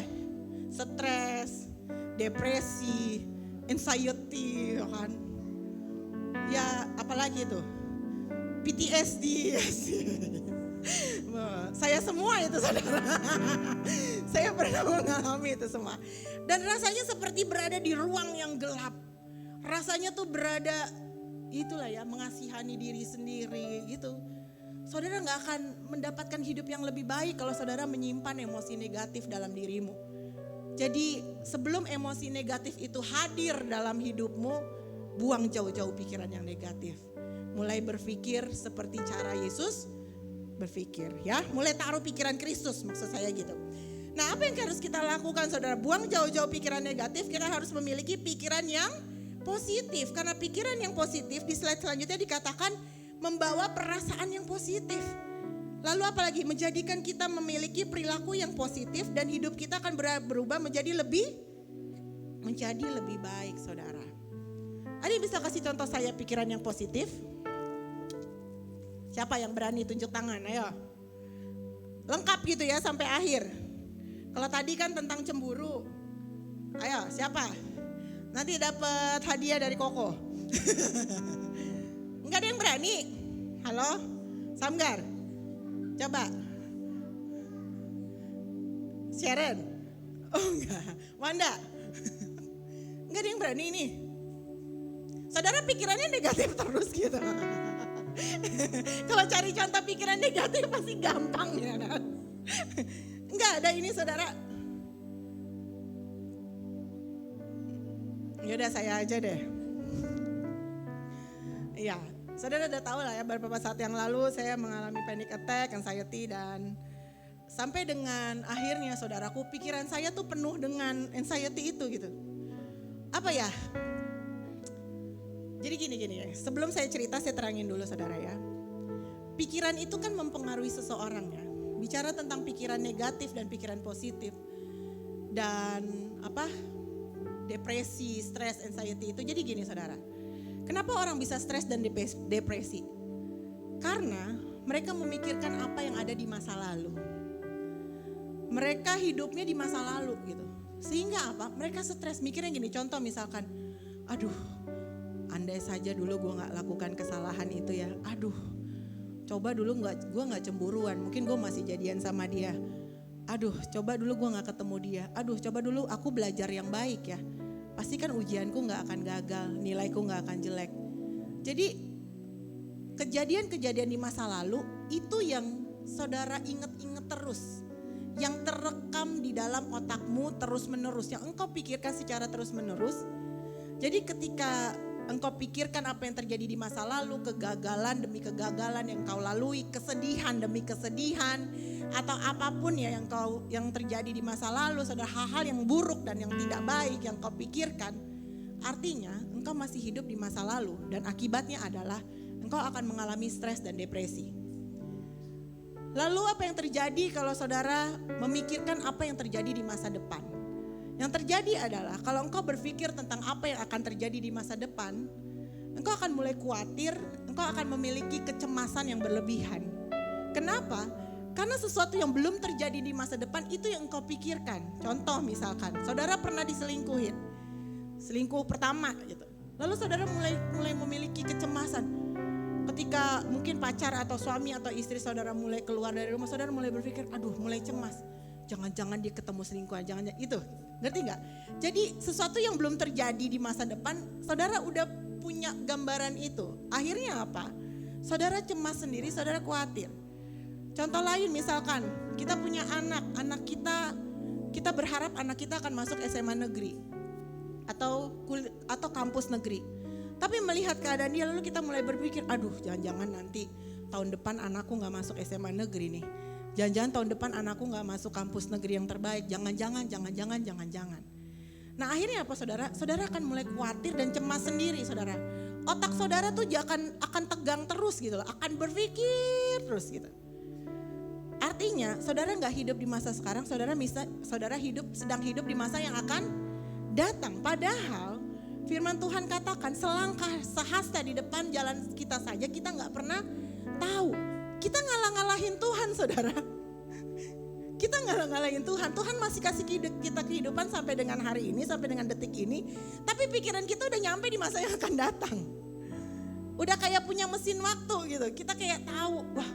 Stres, depresi, anxiety ya kan. Ya apalagi itu? PTSD. Saya semua itu saudara. Saya pernah mengalami itu semua. Dan rasanya seperti berada di ruang yang gelap. Rasanya tuh berada, itulah ya, mengasihani diri sendiri gitu. Saudara gak akan mendapatkan hidup yang lebih baik kalau saudara menyimpan emosi negatif dalam dirimu. Jadi sebelum emosi negatif itu hadir dalam hidupmu, buang jauh-jauh pikiran yang negatif. Mulai berpikir seperti cara Yesus berpikir ya. Mulai taruh pikiran Kristus, maksud saya gitu. Nah apa yang harus kita lakukan saudara? Buang jauh-jauh pikiran negatif, kita harus memiliki pikiran yang positif. Karena pikiran yang positif di slide selanjutnya dikatakan membawa perasaan yang positif. Lalu apalagi? Menjadikan kita memiliki perilaku yang positif dan hidup kita akan berubah menjadi lebih baik saudara. Ada yang bisa kasih contoh saya pikiran yang positif? Siapa yang berani tunjuk tangan? Ayo. Lengkap gitu ya sampai akhir. Kalau tadi kan tentang cemburu. Ayo siapa? Nanti dapat hadiah dari Koko. Enggak ada yang berani? Halo? Samgar? Coba. Sharon? Oh enggak. Wanda? Enggak ada yang berani nih. Saudara pikirannya negatif terus gitu. Kalau cari contoh pikiran negatif pasti gampang ya. Enggak ada ini saudara. Yaudah saya aja deh. Iya, saudara udah tahu lah ya beberapa saat yang lalu saya mengalami panic attack, anxiety dan sampai dengan akhirnya saudaraku pikiran saya tuh penuh dengan anxiety itu gitu. Apa ya? Jadi gini, sebelum saya cerita saya terangin dulu saudara ya. Pikiran itu kan mempengaruhi seseorang ya. Bicara tentang pikiran negatif dan pikiran positif. Dan depresi, stres, anxiety itu. Jadi gini saudara. Kenapa orang bisa stres dan depresi? Karena mereka memikirkan apa yang ada di masa lalu. Mereka hidupnya di masa lalu gitu. Sehingga apa? Mereka stres. Mikirnya gini, contoh misalkan, aduh, andai saja dulu gue gak lakukan kesalahan itu ya. Aduh, coba dulu gue gak cemburuan. Mungkin gue masih jadian sama dia. Aduh, coba dulu gue gak ketemu dia. Aduh, coba dulu aku belajar yang baik ya. Pasti kan ujianku gak akan gagal, nilaiku gak akan jelek. Jadi kejadian-kejadian di masa lalu itu yang saudara inget-inget terus. Yang terekam di dalam otakmu terus menerus. Yang engkau pikirkan secara terus menerus. Jadi ketika engkau pikirkan apa yang terjadi di masa lalu, kegagalan demi kegagalan yang kau lalui, kesedihan demi kesedihan, atau apapun ya yang terjadi di masa lalu, saudara, hal-hal yang buruk dan yang tidak baik yang kau pikirkan, artinya engkau masih hidup di masa lalu dan akibatnya adalah engkau akan mengalami stres dan depresi. Lalu apa yang terjadi kalau saudara memikirkan apa yang terjadi di masa depan? Yang terjadi adalah kalau engkau berpikir tentang apa yang akan terjadi di masa depan, engkau akan mulai khawatir, engkau akan memiliki kecemasan yang berlebihan. Kenapa? Karena sesuatu yang belum terjadi di masa depan itu yang engkau pikirkan. Contoh misalkan, saudara pernah diselingkuhin, selingkuh pertama gitu. Lalu saudara mulai memiliki kecemasan. Ketika mungkin pacar atau suami atau istri saudara mulai keluar dari rumah, saudara mulai berpikir, aduh mulai cemas. Jangan-jangan dia ketemu selingkuhan, jangan itu. Ngerti gak? Jadi sesuatu yang belum terjadi di masa depan, saudara udah punya gambaran itu. Akhirnya apa? Saudara cemas sendiri, saudara khawatir. Contoh lain misalkan, kita punya anak kita berharap anak kita akan masuk SMA negeri. Atau kampus negeri. Tapi melihat keadaan dia, lalu kita mulai berpikir, aduh jangan-jangan nanti tahun depan anakku gak masuk SMA negeri nih. Jangan-jangan tahun depan anakku gak masuk kampus negeri yang terbaik. Jangan-jangan. Nah akhirnya apa saudara? Saudara akan mulai khawatir dan cemas sendiri saudara. Otak saudara tuh akan tegang terus gitu loh. Akan berpikir terus gitu. Artinya saudara gak hidup di masa sekarang, saudara sedang hidup di masa yang akan datang. Padahal firman Tuhan katakan selangkah sehasta di depan jalan kita saja kita gak pernah tahu. Kita ngalah-ngalahin Tuhan saudara. Kita ngalah-ngalahin Tuhan. Tuhan masih kasih kita kehidupan sampai dengan hari ini, sampai dengan detik ini. Tapi pikiran kita udah nyampe di masa yang akan datang. Udah kayak punya mesin waktu gitu. Kita kayak tahu, wah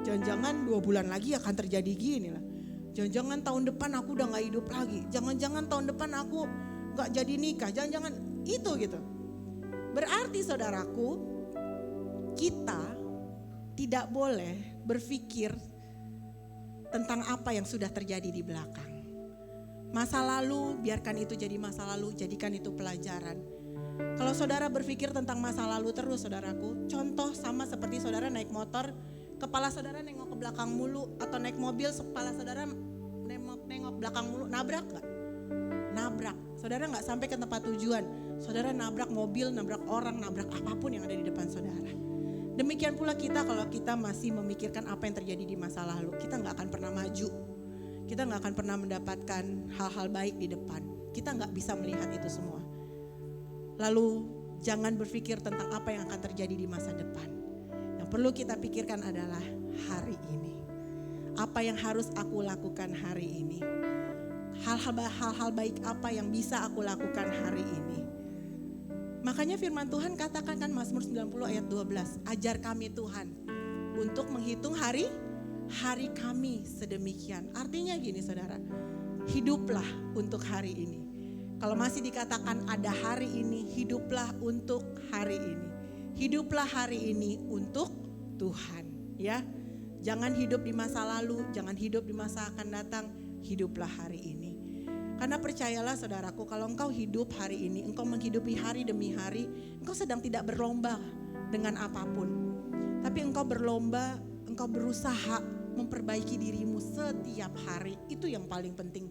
jangan-jangan 2 bulan lagi akan terjadi gini lah. Jangan-jangan tahun depan aku udah gak hidup lagi. Jangan-jangan tahun depan aku gak jadi nikah. Jangan-jangan itu gitu. Berarti saudaraku, kita tidak boleh berpikir tentang apa yang sudah terjadi di belakang. Masa lalu, biarkan itu jadi masa lalu, jadikan itu pelajaran. Kalau saudara berpikir tentang masa lalu terus saudaraku, contoh sama seperti saudara naik motor, kepala saudara nengok ke belakang mulu, atau naik mobil, kepala saudara nengok belakang mulu, nabrak gak? Nabrak, saudara gak sampai ke tempat tujuan, saudara nabrak mobil, nabrak orang, nabrak apapun yang ada di depan saudara. Demikian pula kita kalau kita masih memikirkan apa yang terjadi di masa lalu, kita gak akan pernah maju. Kita gak akan pernah mendapatkan hal-hal baik di depan. Kita gak bisa melihat itu semua. Lalu jangan berpikir tentang apa yang akan terjadi di masa depan. Yang perlu kita pikirkan adalah hari ini. Apa yang harus aku lakukan hari ini. Hal-hal baik apa yang bisa aku lakukan hari ini. Makanya firman Tuhan katakan kan Mazmur 90 ayat 12. Ajar kami Tuhan untuk menghitung hari kami sedemikian. Artinya gini saudara, hiduplah untuk hari ini. Kalau masih dikatakan ada hari ini, hiduplah untuk hari ini. Hiduplah hari ini untuk Tuhan ya. Jangan hidup di masa lalu, jangan hidup di masa akan datang, hiduplah hari ini. Karena percayalah saudaraku, kalau engkau hidup hari ini, engkau menghidupi hari demi hari, engkau sedang tidak berlomba dengan apapun. Tapi engkau berlomba, engkau berusaha memperbaiki dirimu setiap hari, itu yang paling penting.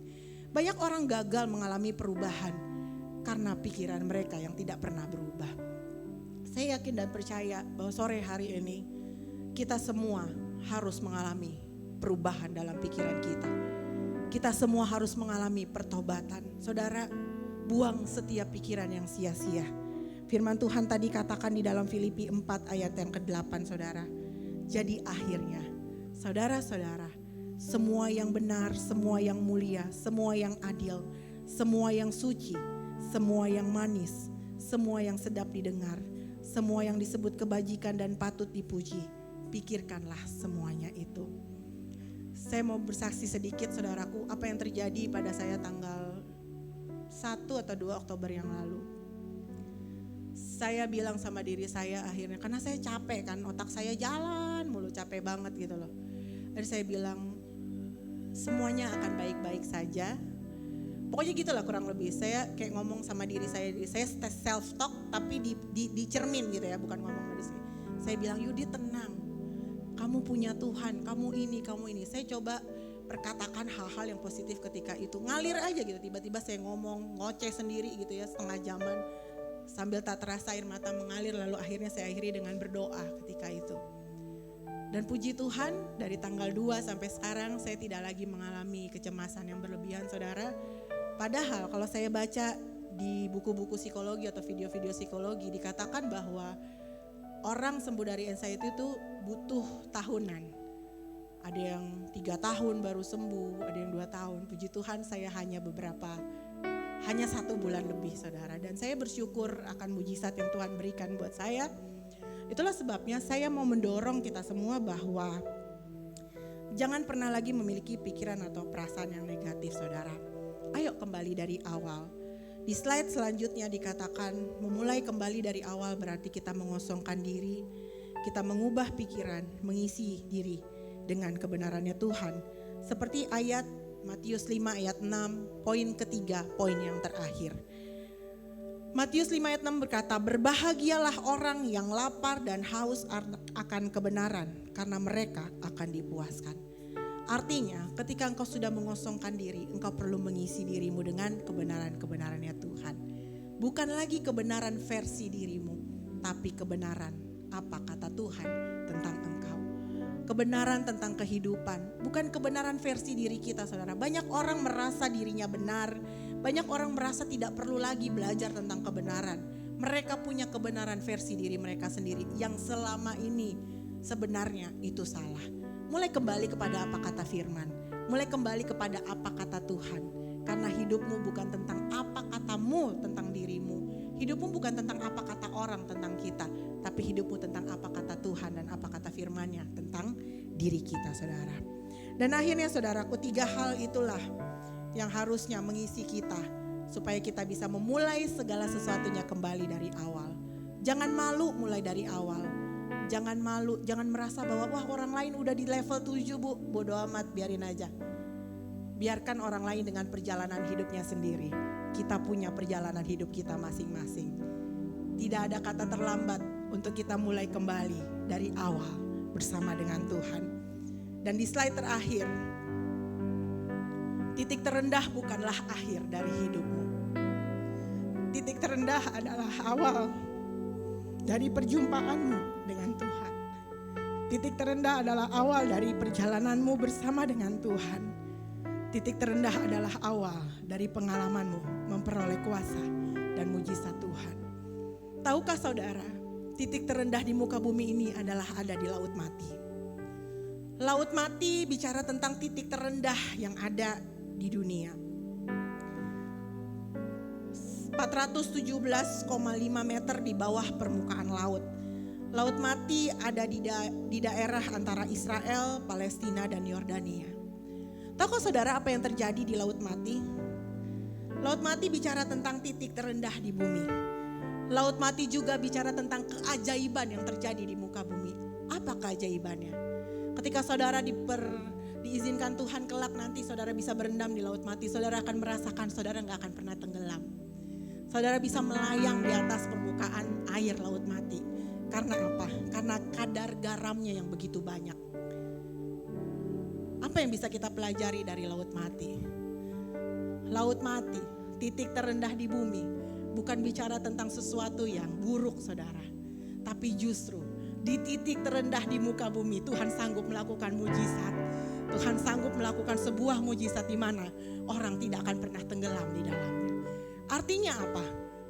Banyak orang gagal mengalami perubahan karena pikiran mereka yang tidak pernah berubah. Saya yakin dan percaya bahwa sore hari ini kita semua harus mengalami perubahan dalam pikiran kita. Kita semua harus mengalami pertobatan. Saudara, buang setiap pikiran yang sia-sia. Firman Tuhan tadi katakan di dalam Filipi 4 ayat yang ke-8 saudara. Jadi akhirnya, saudara-saudara, semua yang benar, semua yang mulia, semua yang adil, semua yang suci, semua yang manis, semua yang sedap didengar, semua yang disebut kebajikan dan patut dipuji, pikirkanlah semuanya itu. Saya mau bersaksi sedikit saudaraku, apa yang terjadi pada saya tanggal 1 atau 2 Oktober yang lalu. Saya bilang sama diri saya akhirnya, karena saya capek kan, otak saya jalan mulu, capek banget gitu loh. Dan saya bilang, semuanya akan baik-baik saja. Pokoknya gitulah kurang lebih. Saya kayak ngomong sama diri saya self talk tapi di cermin gitu ya, bukan ngomong dari sini. Saya bilang, Yudi tenang, kamu punya Tuhan, kamu ini. Saya coba perkatakan hal-hal yang positif ketika itu. Ngalir aja gitu, tiba-tiba saya ngomong, ngoceh sendiri gitu ya setengah jaman. Sambil tak terasa air mata mengalir, lalu akhirnya saya akhiri dengan berdoa ketika itu. Dan puji Tuhan dari tanggal 2 sampai sekarang saya tidak lagi mengalami kecemasan yang berlebihan saudara. Padahal kalau saya baca di buku-buku psikologi atau video-video psikologi dikatakan bahwa orang sembuh dari anxiety itu butuh tahunan. Ada yang 3 tahun baru sembuh, ada yang 2 tahun. Puji Tuhan saya hanya 1 bulan lebih saudara. Dan saya bersyukur akan mujizat yang Tuhan berikan buat saya. Itulah sebabnya saya mau mendorong kita semua bahwa jangan pernah lagi memiliki pikiran atau perasaan yang negatif saudara. Ayo kembali dari awal. Di slide selanjutnya dikatakan memulai kembali dari awal berarti kita mengosongkan diri, kita mengubah pikiran, mengisi diri dengan kebenarannya Tuhan. Seperti ayat Matius 5 ayat 6, poin ketiga, poin yang terakhir. Matius 5 ayat 6 berkata, berbahagialah orang yang lapar dan haus akan kebenaran karena mereka akan dipuaskan. Artinya ketika engkau sudah mengosongkan diri, engkau perlu mengisi dirimu dengan kebenaran-kebenarannya Tuhan. Bukan lagi kebenaran versi dirimu, tapi kebenaran apa kata Tuhan tentang engkau. Kebenaran tentang kehidupan, bukan kebenaran versi diri kita saudara. Banyak orang merasa dirinya benar, banyak orang merasa tidak perlu lagi belajar tentang kebenaran. Mereka punya kebenaran versi diri mereka sendiri yang selama ini sebenarnya itu salah. Mulai kembali kepada apa kata firman, mulai kembali kepada apa kata Tuhan. Karena hidupmu bukan tentang apa katamu tentang dirimu. Hidupmu bukan tentang apa kata orang tentang kita, tapi hidupmu tentang apa kata Tuhan dan apa kata firman-Nya tentang diri kita saudara. Dan akhirnya saudaraku 3 hal itulah yang harusnya mengisi kita supaya kita bisa memulai segala sesuatunya kembali dari awal. Jangan malu mulai dari awal. Jangan malu, jangan merasa bahwa wah orang lain udah di level 7 bu, bodo amat biarin aja. Biarkan orang lain dengan perjalanan hidupnya sendiri. Kita punya perjalanan hidup kita masing-masing. Tidak ada kata terlambat untuk kita mulai kembali dari awal bersama dengan Tuhan. Dan di slide terakhir, titik terendah bukanlah akhir dari hidupmu. Titik terendah adalah awal dari perjumpaanmu dengan Tuhan. Titik terendah adalah awal dari perjalananmu bersama dengan Tuhan. Titik terendah adalah awal dari pengalamanmu memperoleh kuasa dan mujizat Tuhan. Tahukah saudara, titik terendah di muka bumi ini adalah ada di laut mati. Laut mati bicara tentang titik terendah yang ada di dunia. 417,5 meter di bawah permukaan laut. Laut mati ada di daerah antara Israel, Palestina, dan Yordania. Tahu saudara apa yang terjadi di Laut Mati? Laut Mati bicara tentang titik terendah di bumi. Laut Mati juga bicara tentang keajaiban yang terjadi di muka bumi. Apa keajaibannya? Ketika saudara diizinkan Tuhan kelak nanti saudara bisa berendam di Laut Mati, saudara akan merasakan saudara gak akan pernah tenggelam. Saudara bisa melayang di atas permukaan air Laut Mati. Karena apa? Karena kadar garamnya yang begitu banyak. Apa yang bisa kita pelajari dari Laut Mati? Laut Mati, titik terendah di bumi, bukan bicara tentang sesuatu yang buruk saudara. Tapi justru di titik terendah di muka bumi Tuhan sanggup melakukan mujizat. Tuhan sanggup melakukan sebuah mujizat di mana orang tidak akan pernah tenggelam di dalamnya. Artinya apa?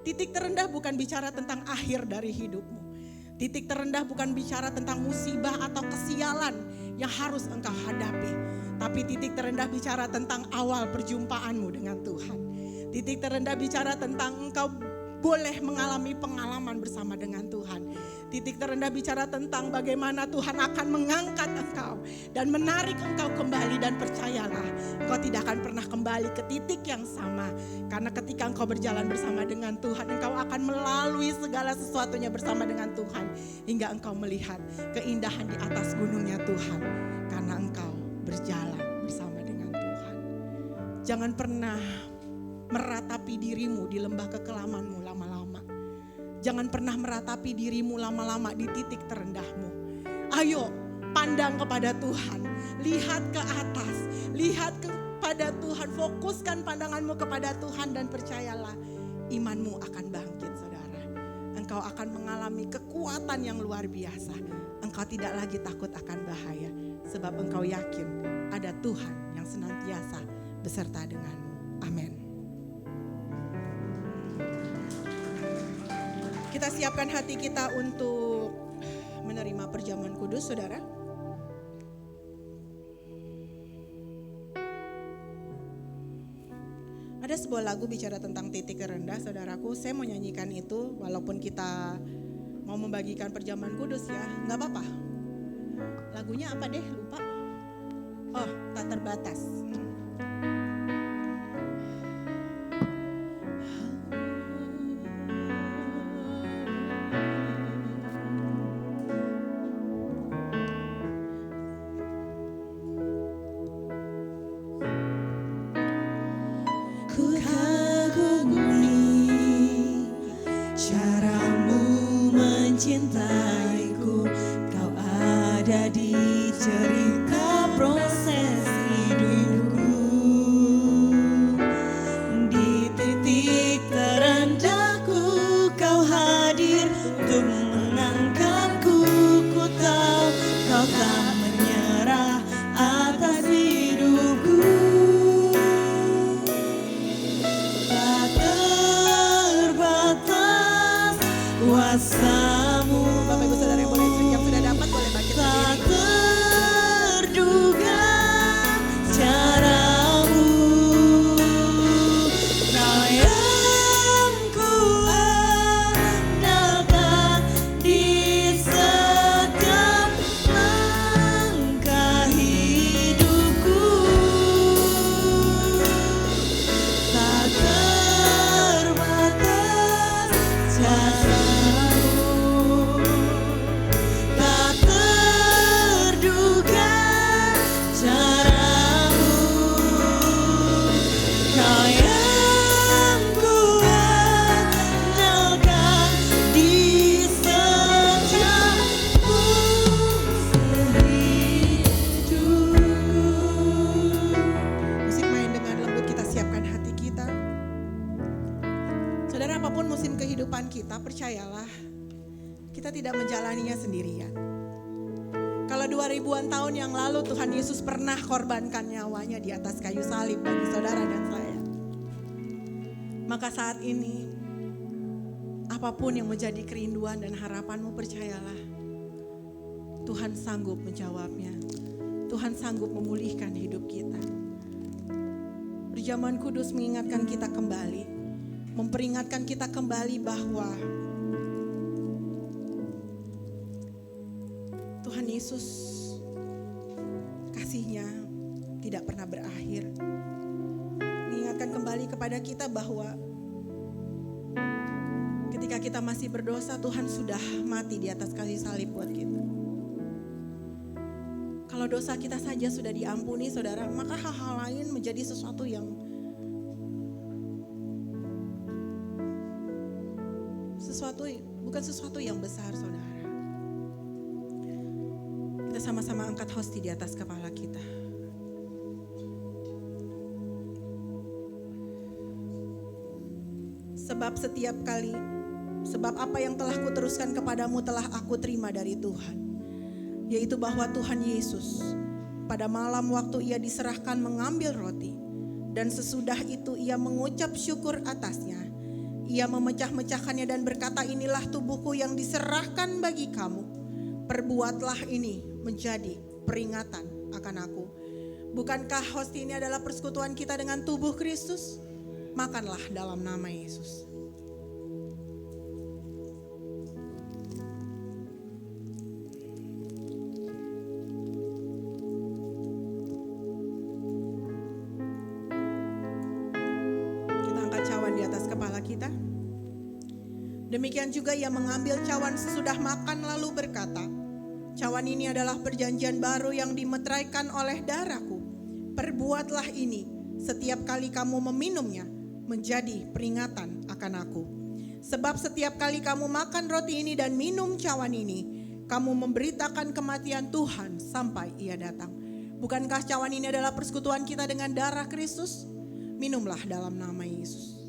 Titik terendah bukan bicara tentang akhir dari hidupmu. Titik terendah bukan bicara tentang musibah atau kesialan yang harus engkau hadapi. Tapi titik terendah bicara tentang awal perjumpaanmu dengan Tuhan. Titik terendah bicara tentang engkau boleh mengalami pengalaman bersama dengan Tuhan. Titik terendah bicara tentang bagaimana Tuhan akan mengangkat engkau dan menarik engkau kembali, dan percayalah engkau tidak akan pernah kembali ke titik yang sama. Karena ketika engkau berjalan bersama dengan Tuhan, engkau akan melalui segala sesuatunya bersama dengan Tuhan. Hingga engkau melihat keindahan di atas gunungnya Tuhan. Karena engkau berjalan bersama dengan Tuhan. Jangan pernah meratapi dirimu di lembah kekelamanmu lama-lama. Jangan pernah meratapi dirimu lama-lama di titik terendahmu. Ayo pandang kepada Tuhan, lihat ke atas, lihat kepada Tuhan, fokuskan pandanganmu kepada Tuhan dan percayalah imanmu akan bangkit saudara. Engkau akan mengalami kekuatan yang luar biasa. Engkau tidak lagi takut akan bahaya sebab engkau yakin ada Tuhan yang senantiasa beserta denganmu. Amin. Kita siapkan hati kita untuk menerima perjamuan kudus saudara. Ada sebuah lagu bicara tentang titik terendah saudaraku. Saya mau nyanyikan itu walaupun kita mau membagikan perjamuan kudus ya. Gak apa-apa. Lagunya apa deh lupa. Oh tak terbatas. Ku kagumi caramu mencintaiku. Kau ada di cerita proses hidupku. Di titik terendahku kau hadir untuk mengangkatku. Ku tahu kau tak menyerah atas hidupku. Kuasamu, Bapak Ibu Saudara yang sudah dapat boleh bangkit tak berdiri. terduga caramu. Kau yang kuandalkan di setiap langkah hidupku. Tak terbatas caramu, tak terduga caramu. Kau yang kuandalkan di setiap hidupku. Musik main dengan lembut, kita siapkan hati kita. Saudara, apapun musim kehidupan kita, percayalah kita tidak menjalaninya sendirian. Kalau 2000-an tahun yang lalu Tuhan Yesus pernah korbankan nyawanya di atas kayu salib bagi saudara dan saya. Maka saat ini apapun yang menjadi kerinduan dan harapanmu, percayalah Tuhan sanggup menjawabnya. Tuhan sanggup memulihkan hidup kita. Perjamuan kudus mengingatkan kita kembali, memperingatkan kita kembali bahwa Tuhan Yesus kasih-Nya tidak pernah berakhir. Mengingatkan kembali kepada kita bahwa ketika kita masih berdosa, Tuhan sudah mati di atas kayu salib buat kita. Kalau dosa kita saja sudah diampuni saudara, maka hal-hal lain menjadi sesuatu yang bukan sesuatu yang besar saudara. Kita sama-sama angkat hosti di atas kepala kita. Sebab apa yang telah kuteruskan kepadamu telah aku terima dari Tuhan, yaitu bahwa Tuhan Yesus pada malam waktu ia diserahkan mengambil roti, dan sesudah itu ia mengucap syukur atasnya. Ia memecah-mecahkannya dan berkata, inilah tubuhku yang diserahkan bagi kamu. Perbuatlah ini menjadi peringatan akan aku. Bukankah hosti ini adalah persekutuan kita dengan tubuh Kristus? Makanlah dalam nama Yesus. Kita angkat cawan di atas kepala kita. Demikian juga ia mengambil cawan sesudah makan lalu berkata, cawan ini adalah perjanjian baru yang dimeteraikan oleh darahku. Perbuatlah ini setiap kali kamu meminumnya menjadi peringatan akan aku. Sebab setiap kali kamu makan roti ini dan minum cawan ini, kamu memberitakan kematian Tuhan sampai Ia datang. Bukankah cawan ini adalah persekutuan kita dengan darah Kristus? Minumlah dalam nama Yesus.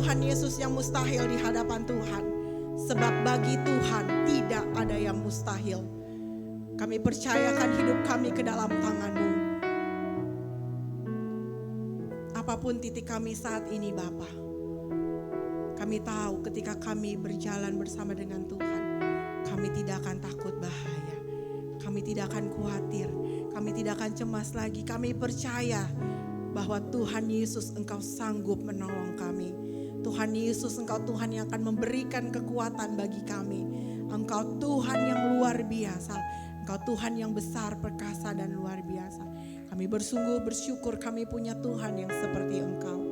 Tuhan Yesus yang mustahil di hadapan Tuhan. Sebab bagi Tuhan tidak ada yang mustahil. Kami percayakan hidup kami ke dalam tangan-Mu. Apapun titik kami saat ini Bapa, kami tahu ketika kami berjalan bersama dengan Tuhan, kami tidak akan takut bahaya. Kami tidak akan khawatir, kami tidak akan cemas lagi. Kami percaya bahwa Tuhan Yesus Engkau sanggup menolong kami. Tuhan Yesus Engkau Tuhan yang akan memberikan kekuatan bagi kami. Engkau Tuhan yang luar biasa. Engkau Tuhan yang besar, perkasa dan luar biasa. Kami bersungguh bersyukur kami punya Tuhan yang seperti Engkau.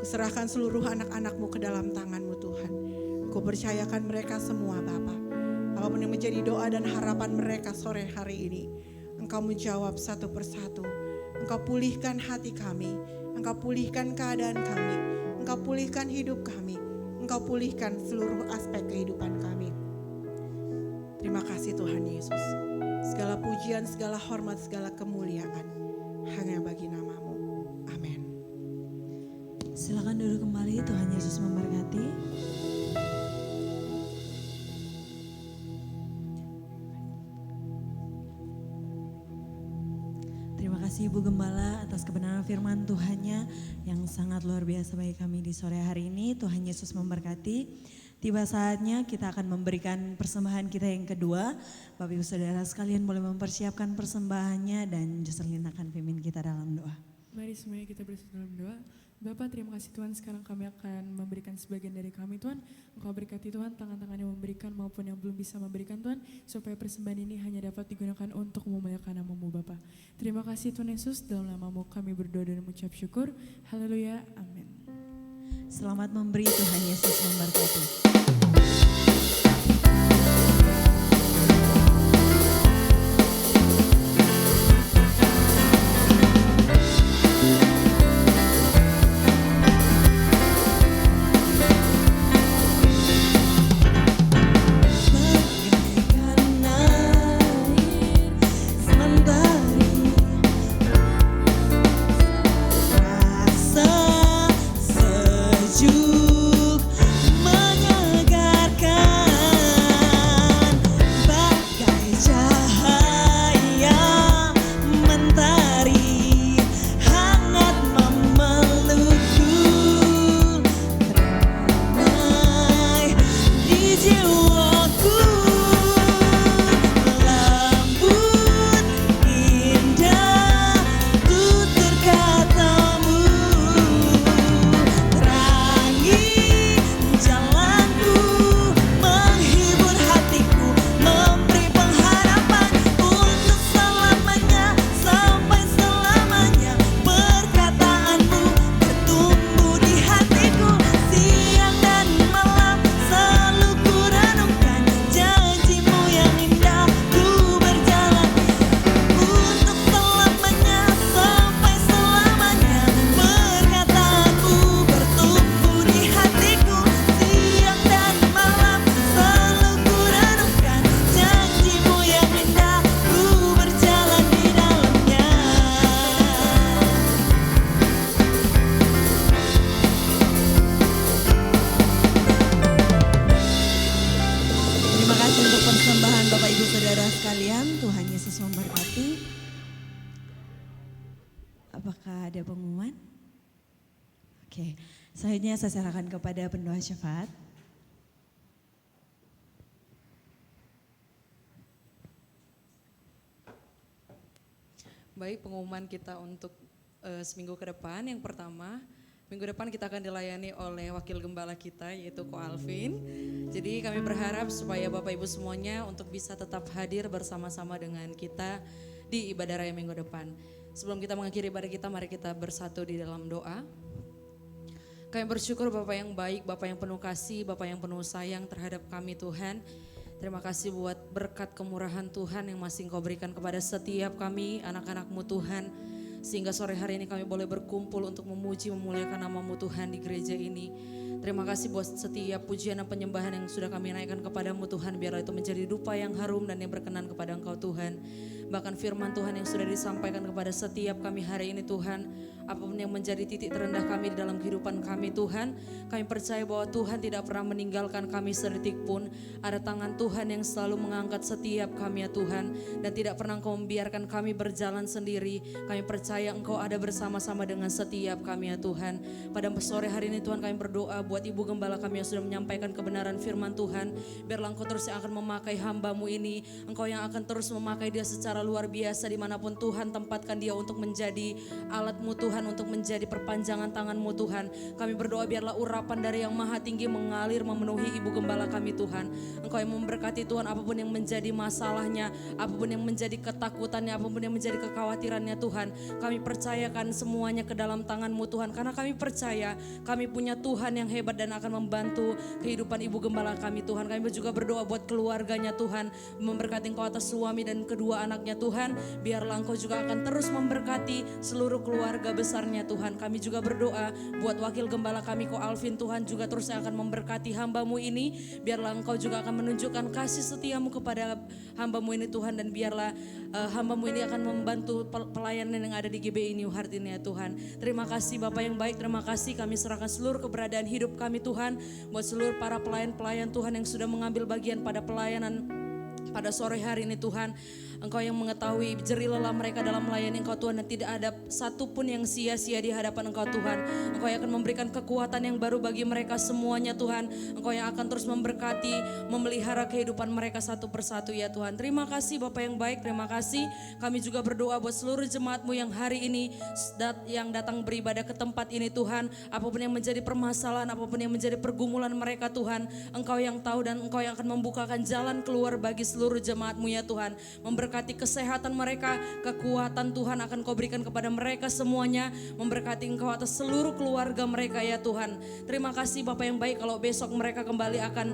Kuserahkan seluruh anak-anak-Mu ke dalam tangan-Mu Tuhan. Ku percayakan mereka semua Bapa. Apapun yang menjadi doa dan harapan mereka sore hari ini, Engkau menjawab satu persatu. Engkau pulihkan hati kami, Engkau pulihkan keadaan kami, Engkau pulihkan hidup kami, Engkau pulihkan seluruh aspek kehidupan kami. Terima kasih Tuhan Yesus. Segala pujian, segala hormat, segala kemuliaan hanya bagi nama-Mu. Amin. Silakan duduk kembali, Tuhan Yesus memberkati. Terima kasih Ibu Gembala atas kebenaran firman Tuhannya yang sangat luar biasa bagi kami di sore hari ini. Tuhan Yesus memberkati. Tiba saatnya kita akan memberikan persembahan kita yang kedua. Bapak Ibu Saudara sekalian boleh mempersiapkan persembahannya dan Jocelyn akan pimpin kita dalam doa. Mari semuanya kita bersatu dalam doa. Bapak terima kasih Tuhan, sekarang kami akan memberikan sebagian dari kami Tuhan. Engkau berkati Tuhan tangan-tangan yang memberikan maupun yang belum bisa memberikan Tuhan. Supaya persembahan ini hanya dapat digunakan untuk memuliakan nama-Mu Bapa. Terima kasih Tuhan Yesus, dalam nama-Mu kami berdoa dan mengucap syukur. Haleluya, amin. Selamat memberi, Tuhan Yesus memberkati. Apakah ada pengumuman? Oke, selanjutnya saya serahkan kepada pendoa syafaat. Baik, pengumuman kita untuk seminggu ke depan. Yang pertama, minggu depan kita akan dilayani oleh wakil gembala kita yaitu Ko Alvin. Jadi kami berharap supaya Bapak Ibu semuanya untuk bisa tetap hadir bersama-sama dengan kita di ibadah raya minggu depan. Sebelum kita mengakhiri ibadah kita, mari kita bersatu di dalam doa. Kami bersyukur Bapak yang baik, Bapak yang penuh kasih, Bapak yang penuh sayang terhadap kami Tuhan. Terima kasih buat berkat kemurahan Tuhan yang masih Engkau berikan kepada setiap kami anak-anak-Mu Tuhan. Sehingga sore hari ini kami boleh berkumpul untuk memuji memuliakan nama-Mu Tuhan di gereja ini. Terima kasih buat setiap pujian dan penyembahan yang sudah kami naikkan kepadamu Tuhan. Biarlah itu menjadi dupa yang harum dan yang berkenan kepada Engkau Tuhan. Bahkan firman Tuhan yang sudah disampaikan kepada setiap kami hari ini Tuhan. apapun yang menjadi titik terendah kami di dalam kehidupan kami Tuhan. Kami percaya bahwa Tuhan tidak pernah meninggalkan kami sedetik pun. Ada tangan Tuhan yang selalu mengangkat setiap kami ya Tuhan. Dan tidak pernah Engkau membiarkan kami berjalan sendiri. Kami percaya Engkau ada bersama-sama dengan setiap kami ya Tuhan. Pada sore hari ini Tuhan kami berdoa buat Ibu Gembala kami yang sudah menyampaikan kebenaran firman Tuhan. Biarlah Engkau terus yang akan memakai hamba-Mu ini. Engkau yang akan terus memakai dia secara luar biasa dimanapun Tuhan tempatkan dia untuk menjadi alat-Mu Tuhan, untuk menjadi perpanjangan tangan-Mu Tuhan. Kami berdoa biarlah urapan dari yang maha tinggi mengalir memenuhi Ibu Gembala kami Tuhan. Engkau yang memberkati Tuhan apapun yang menjadi masalahnya, apapun yang menjadi ketakutannya, apapun yang menjadi kekhawatirannya Tuhan. Kami percayakan semuanya ke dalam tangan-Mu Tuhan, karena kami percaya kami punya Tuhan yang hebat dan akan membantu kehidupan Ibu Gembala kami Tuhan. Kami juga berdoa buat keluarganya Tuhan, memberkati Engkau atas suami dan kedua anaknya Tuhan. Biarlah Engkau juga akan terus memberkati seluruh keluarga besarnya Tuhan. Kami juga berdoa buat wakil gembala kami Ko Alvin Tuhan, juga terus yang akan memberkati hamba-Mu ini. Biarlah Engkau juga akan menunjukkan kasih setia-Mu kepada hamba-Mu ini Tuhan, dan biarlah hamba-Mu ini akan membantu pelayanan yang ada di GBI New Heart ini ya Tuhan. Terima kasih Bapak yang baik, terima kasih. Kami serahkan seluruh keberadaan hidup kami Tuhan, buat seluruh para pelayan-pelayan Tuhan yang sudah mengambil bagian pada pelayanan pada sore hari ini Tuhan. Engkau yang mengetahui jerih lelah mereka dalam melayani Engkau Tuhan, dan tidak ada satupun yang sia-sia di hadapan Engkau Tuhan. Engkau yang akan memberikan kekuatan yang baru bagi mereka semuanya Tuhan. Engkau yang akan terus memberkati, memelihara kehidupan mereka satu persatu ya Tuhan. Terima kasih Bapak yang baik, terima kasih. Kami juga berdoa buat seluruh jemaat-Mu yang hari ini yang datang beribadah ke tempat ini Tuhan. Apapun yang menjadi permasalahan, apapun yang menjadi pergumulan mereka Tuhan, Engkau yang tahu dan Engkau yang akan membukakan jalan keluar bagi seluruh jemaat-Mu ya Tuhan. Memberkati kesehatan mereka, kekuatan Tuhan akan Kau berikan kepada mereka semuanya. Memberkati Engkau atas seluruh keluarga mereka ya Tuhan. Terima kasih Bapak yang baik, kalau besok mereka kembali akan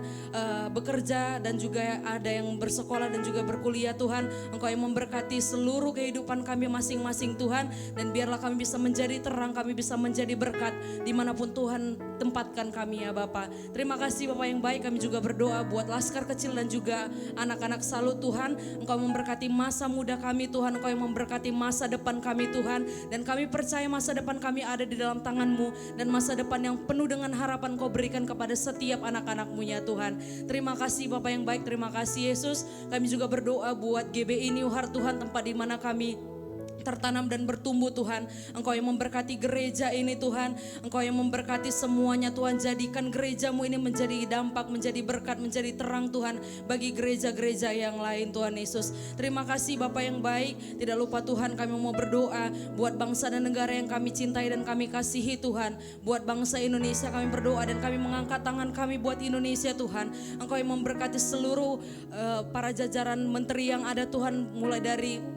bekerja dan juga ada yang bersekolah dan juga berkuliah Tuhan. Engkau yang memberkati seluruh kehidupan kami masing-masing Tuhan. Dan biarlah kami bisa menjadi terang, kami bisa menjadi berkat dimanapun Tuhan tempatkan kami ya Bapak. Terima kasih Bapak yang baik. Kami juga berdoa buat laskar kecil dan juga anak-anak salut Tuhan. Engkau memberkati masa muda kami Tuhan, Engkau yang memberkati masa depan kami Tuhan. Dan kami percaya masa depan kami ada di dalam tangan-Mu, dan masa depan yang penuh dengan harapan Kau berikan kepada setiap anak-anak-Mu ya Tuhan. Terima kasih Bapak yang baik, terima kasih Yesus. Kami juga berdoa buat GBI New Heart Tuhan, tempat di mana kami tertanam dan bertumbuh Tuhan. Engkau yang memberkati gereja ini Tuhan. Engkau yang memberkati semuanya Tuhan. Jadikan gereja-Mu ini menjadi dampak, menjadi berkat, menjadi terang Tuhan bagi gereja-gereja yang lain Tuhan Yesus. Terima kasih Bapak yang baik. Tidak lupa Tuhan, kami mau berdoa buat bangsa dan negara yang kami cintai dan kami kasihi Tuhan. Buat bangsa Indonesia kami berdoa dan kami mengangkat tangan kami buat Indonesia Tuhan. Engkau yang memberkati seluruh para jajaran menteri yang ada Tuhan, mulai dari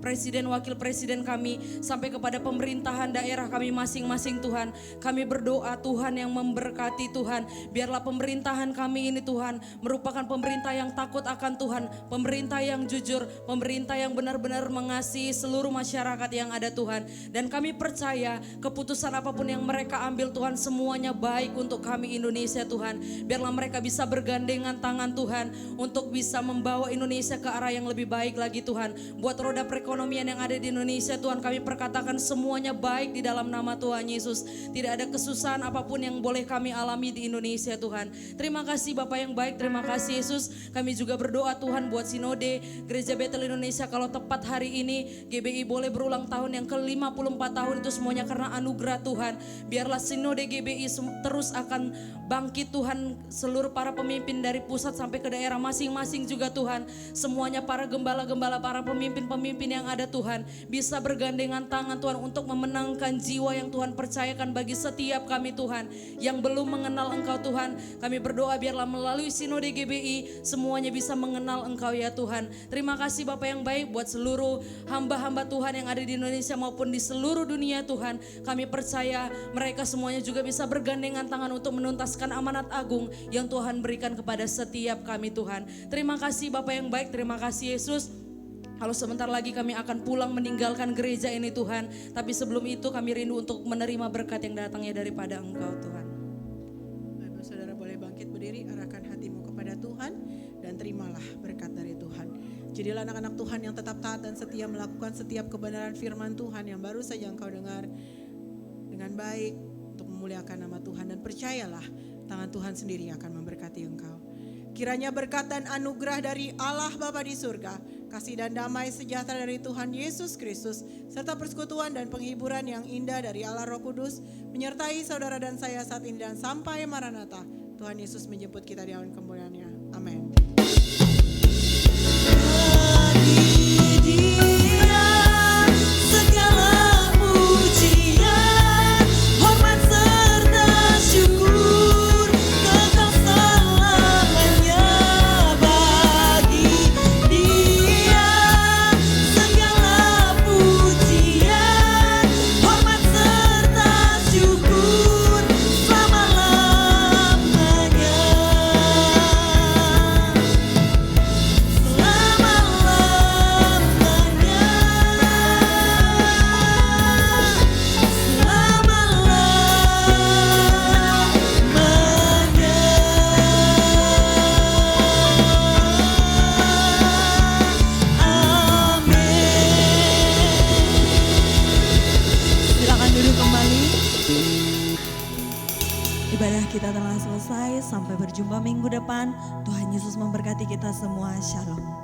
Presiden, Wakil Presiden kami, sampai kepada pemerintahan daerah kami masing-masing Tuhan. Kami berdoa Tuhan yang memberkati Tuhan. Biarlah pemerintahan kami ini Tuhan merupakan pemerintah yang takut akan Tuhan. Pemerintah yang jujur, pemerintah yang benar-benar mengasihi seluruh masyarakat yang ada Tuhan. Dan kami percaya keputusan apapun yang mereka ambil Tuhan, semuanya baik untuk kami Indonesia Tuhan. Biarlah mereka bisa bergandengan tangan Tuhan untuk bisa membawa Indonesia ke arah yang lebih baik lagi Tuhan. Buat roda perekonomian yang ada di Indonesia Tuhan, kami perkatakan semuanya baik di dalam nama Tuhan Yesus. Tidak ada kesusahan apapun yang boleh kami alami di Indonesia Tuhan. Terima kasih Bapak yang baik, terima kasih Yesus. Kami juga berdoa Tuhan buat Sinode Gereja Betel Indonesia. Kalau tepat hari ini GBI boleh berulang tahun yang ke-54 tahun, itu semuanya karena anugerah Tuhan. Biarlah Sinode GBI terus akan bangkit Tuhan. Seluruh para pemimpin dari pusat sampai ke daerah masing-masing juga Tuhan. Semuanya para gembala-gembala, para pemimpin-pemimpin yang ada Tuhan, bisa bergandengan tangan Tuhan untuk memenangkan jiwa yang Tuhan percayakan bagi setiap kami Tuhan yang belum mengenal Engkau Tuhan. Kami berdoa biarlah melalui Sinode GBI semuanya bisa mengenal Engkau ya Tuhan. Terima kasih Bapak yang baik buat seluruh hamba-hamba Tuhan yang ada di Indonesia maupun di seluruh dunia Tuhan. Kami percaya mereka semuanya juga bisa bergandengan tangan untuk menuntaskan amanat agung yang Tuhan berikan kepada setiap kami Tuhan. Terima kasih Bapak yang baik, terima kasih Yesus. Kalau sebentar lagi kami akan pulang meninggalkan gereja ini Tuhan. Tapi sebelum itu kami rindu untuk menerima berkat yang datangnya daripada Engkau Tuhan. Bapak saudara boleh bangkit berdiri, arahkan hatimu kepada Tuhan dan terimalah berkat dari Tuhan. Jadilah anak-anak Tuhan yang tetap taat dan setia melakukan setiap kebenaran firman Tuhan yang baru saja engkau dengar. dengan baik untuk memuliakan nama Tuhan. Dan percayalah, tangan Tuhan sendiri akan memberkati engkau. Kiranya berkat dan anugerah dari Allah Bapa di surga, kasih dan damai sejahtera dari Tuhan Yesus Kristus, serta persekutuan dan penghiburan yang indah dari Allah Roh Kudus, menyertai saudara dan saya saat ini dan sampai Maranatha. Tuhan Yesus menjemput kita di awan kemuliaan-Nya. Amin. Segala pujian, hormat serta syukur kekal selamanya bagi Dia. Segala pujian, hormat serta syukur selama-lamanya. Silakan duduk kembali. Ibadah kita telah selesai. Sampai berjumpa minggu depan. Tuhan Yesus memberkati kita semua. Shalom.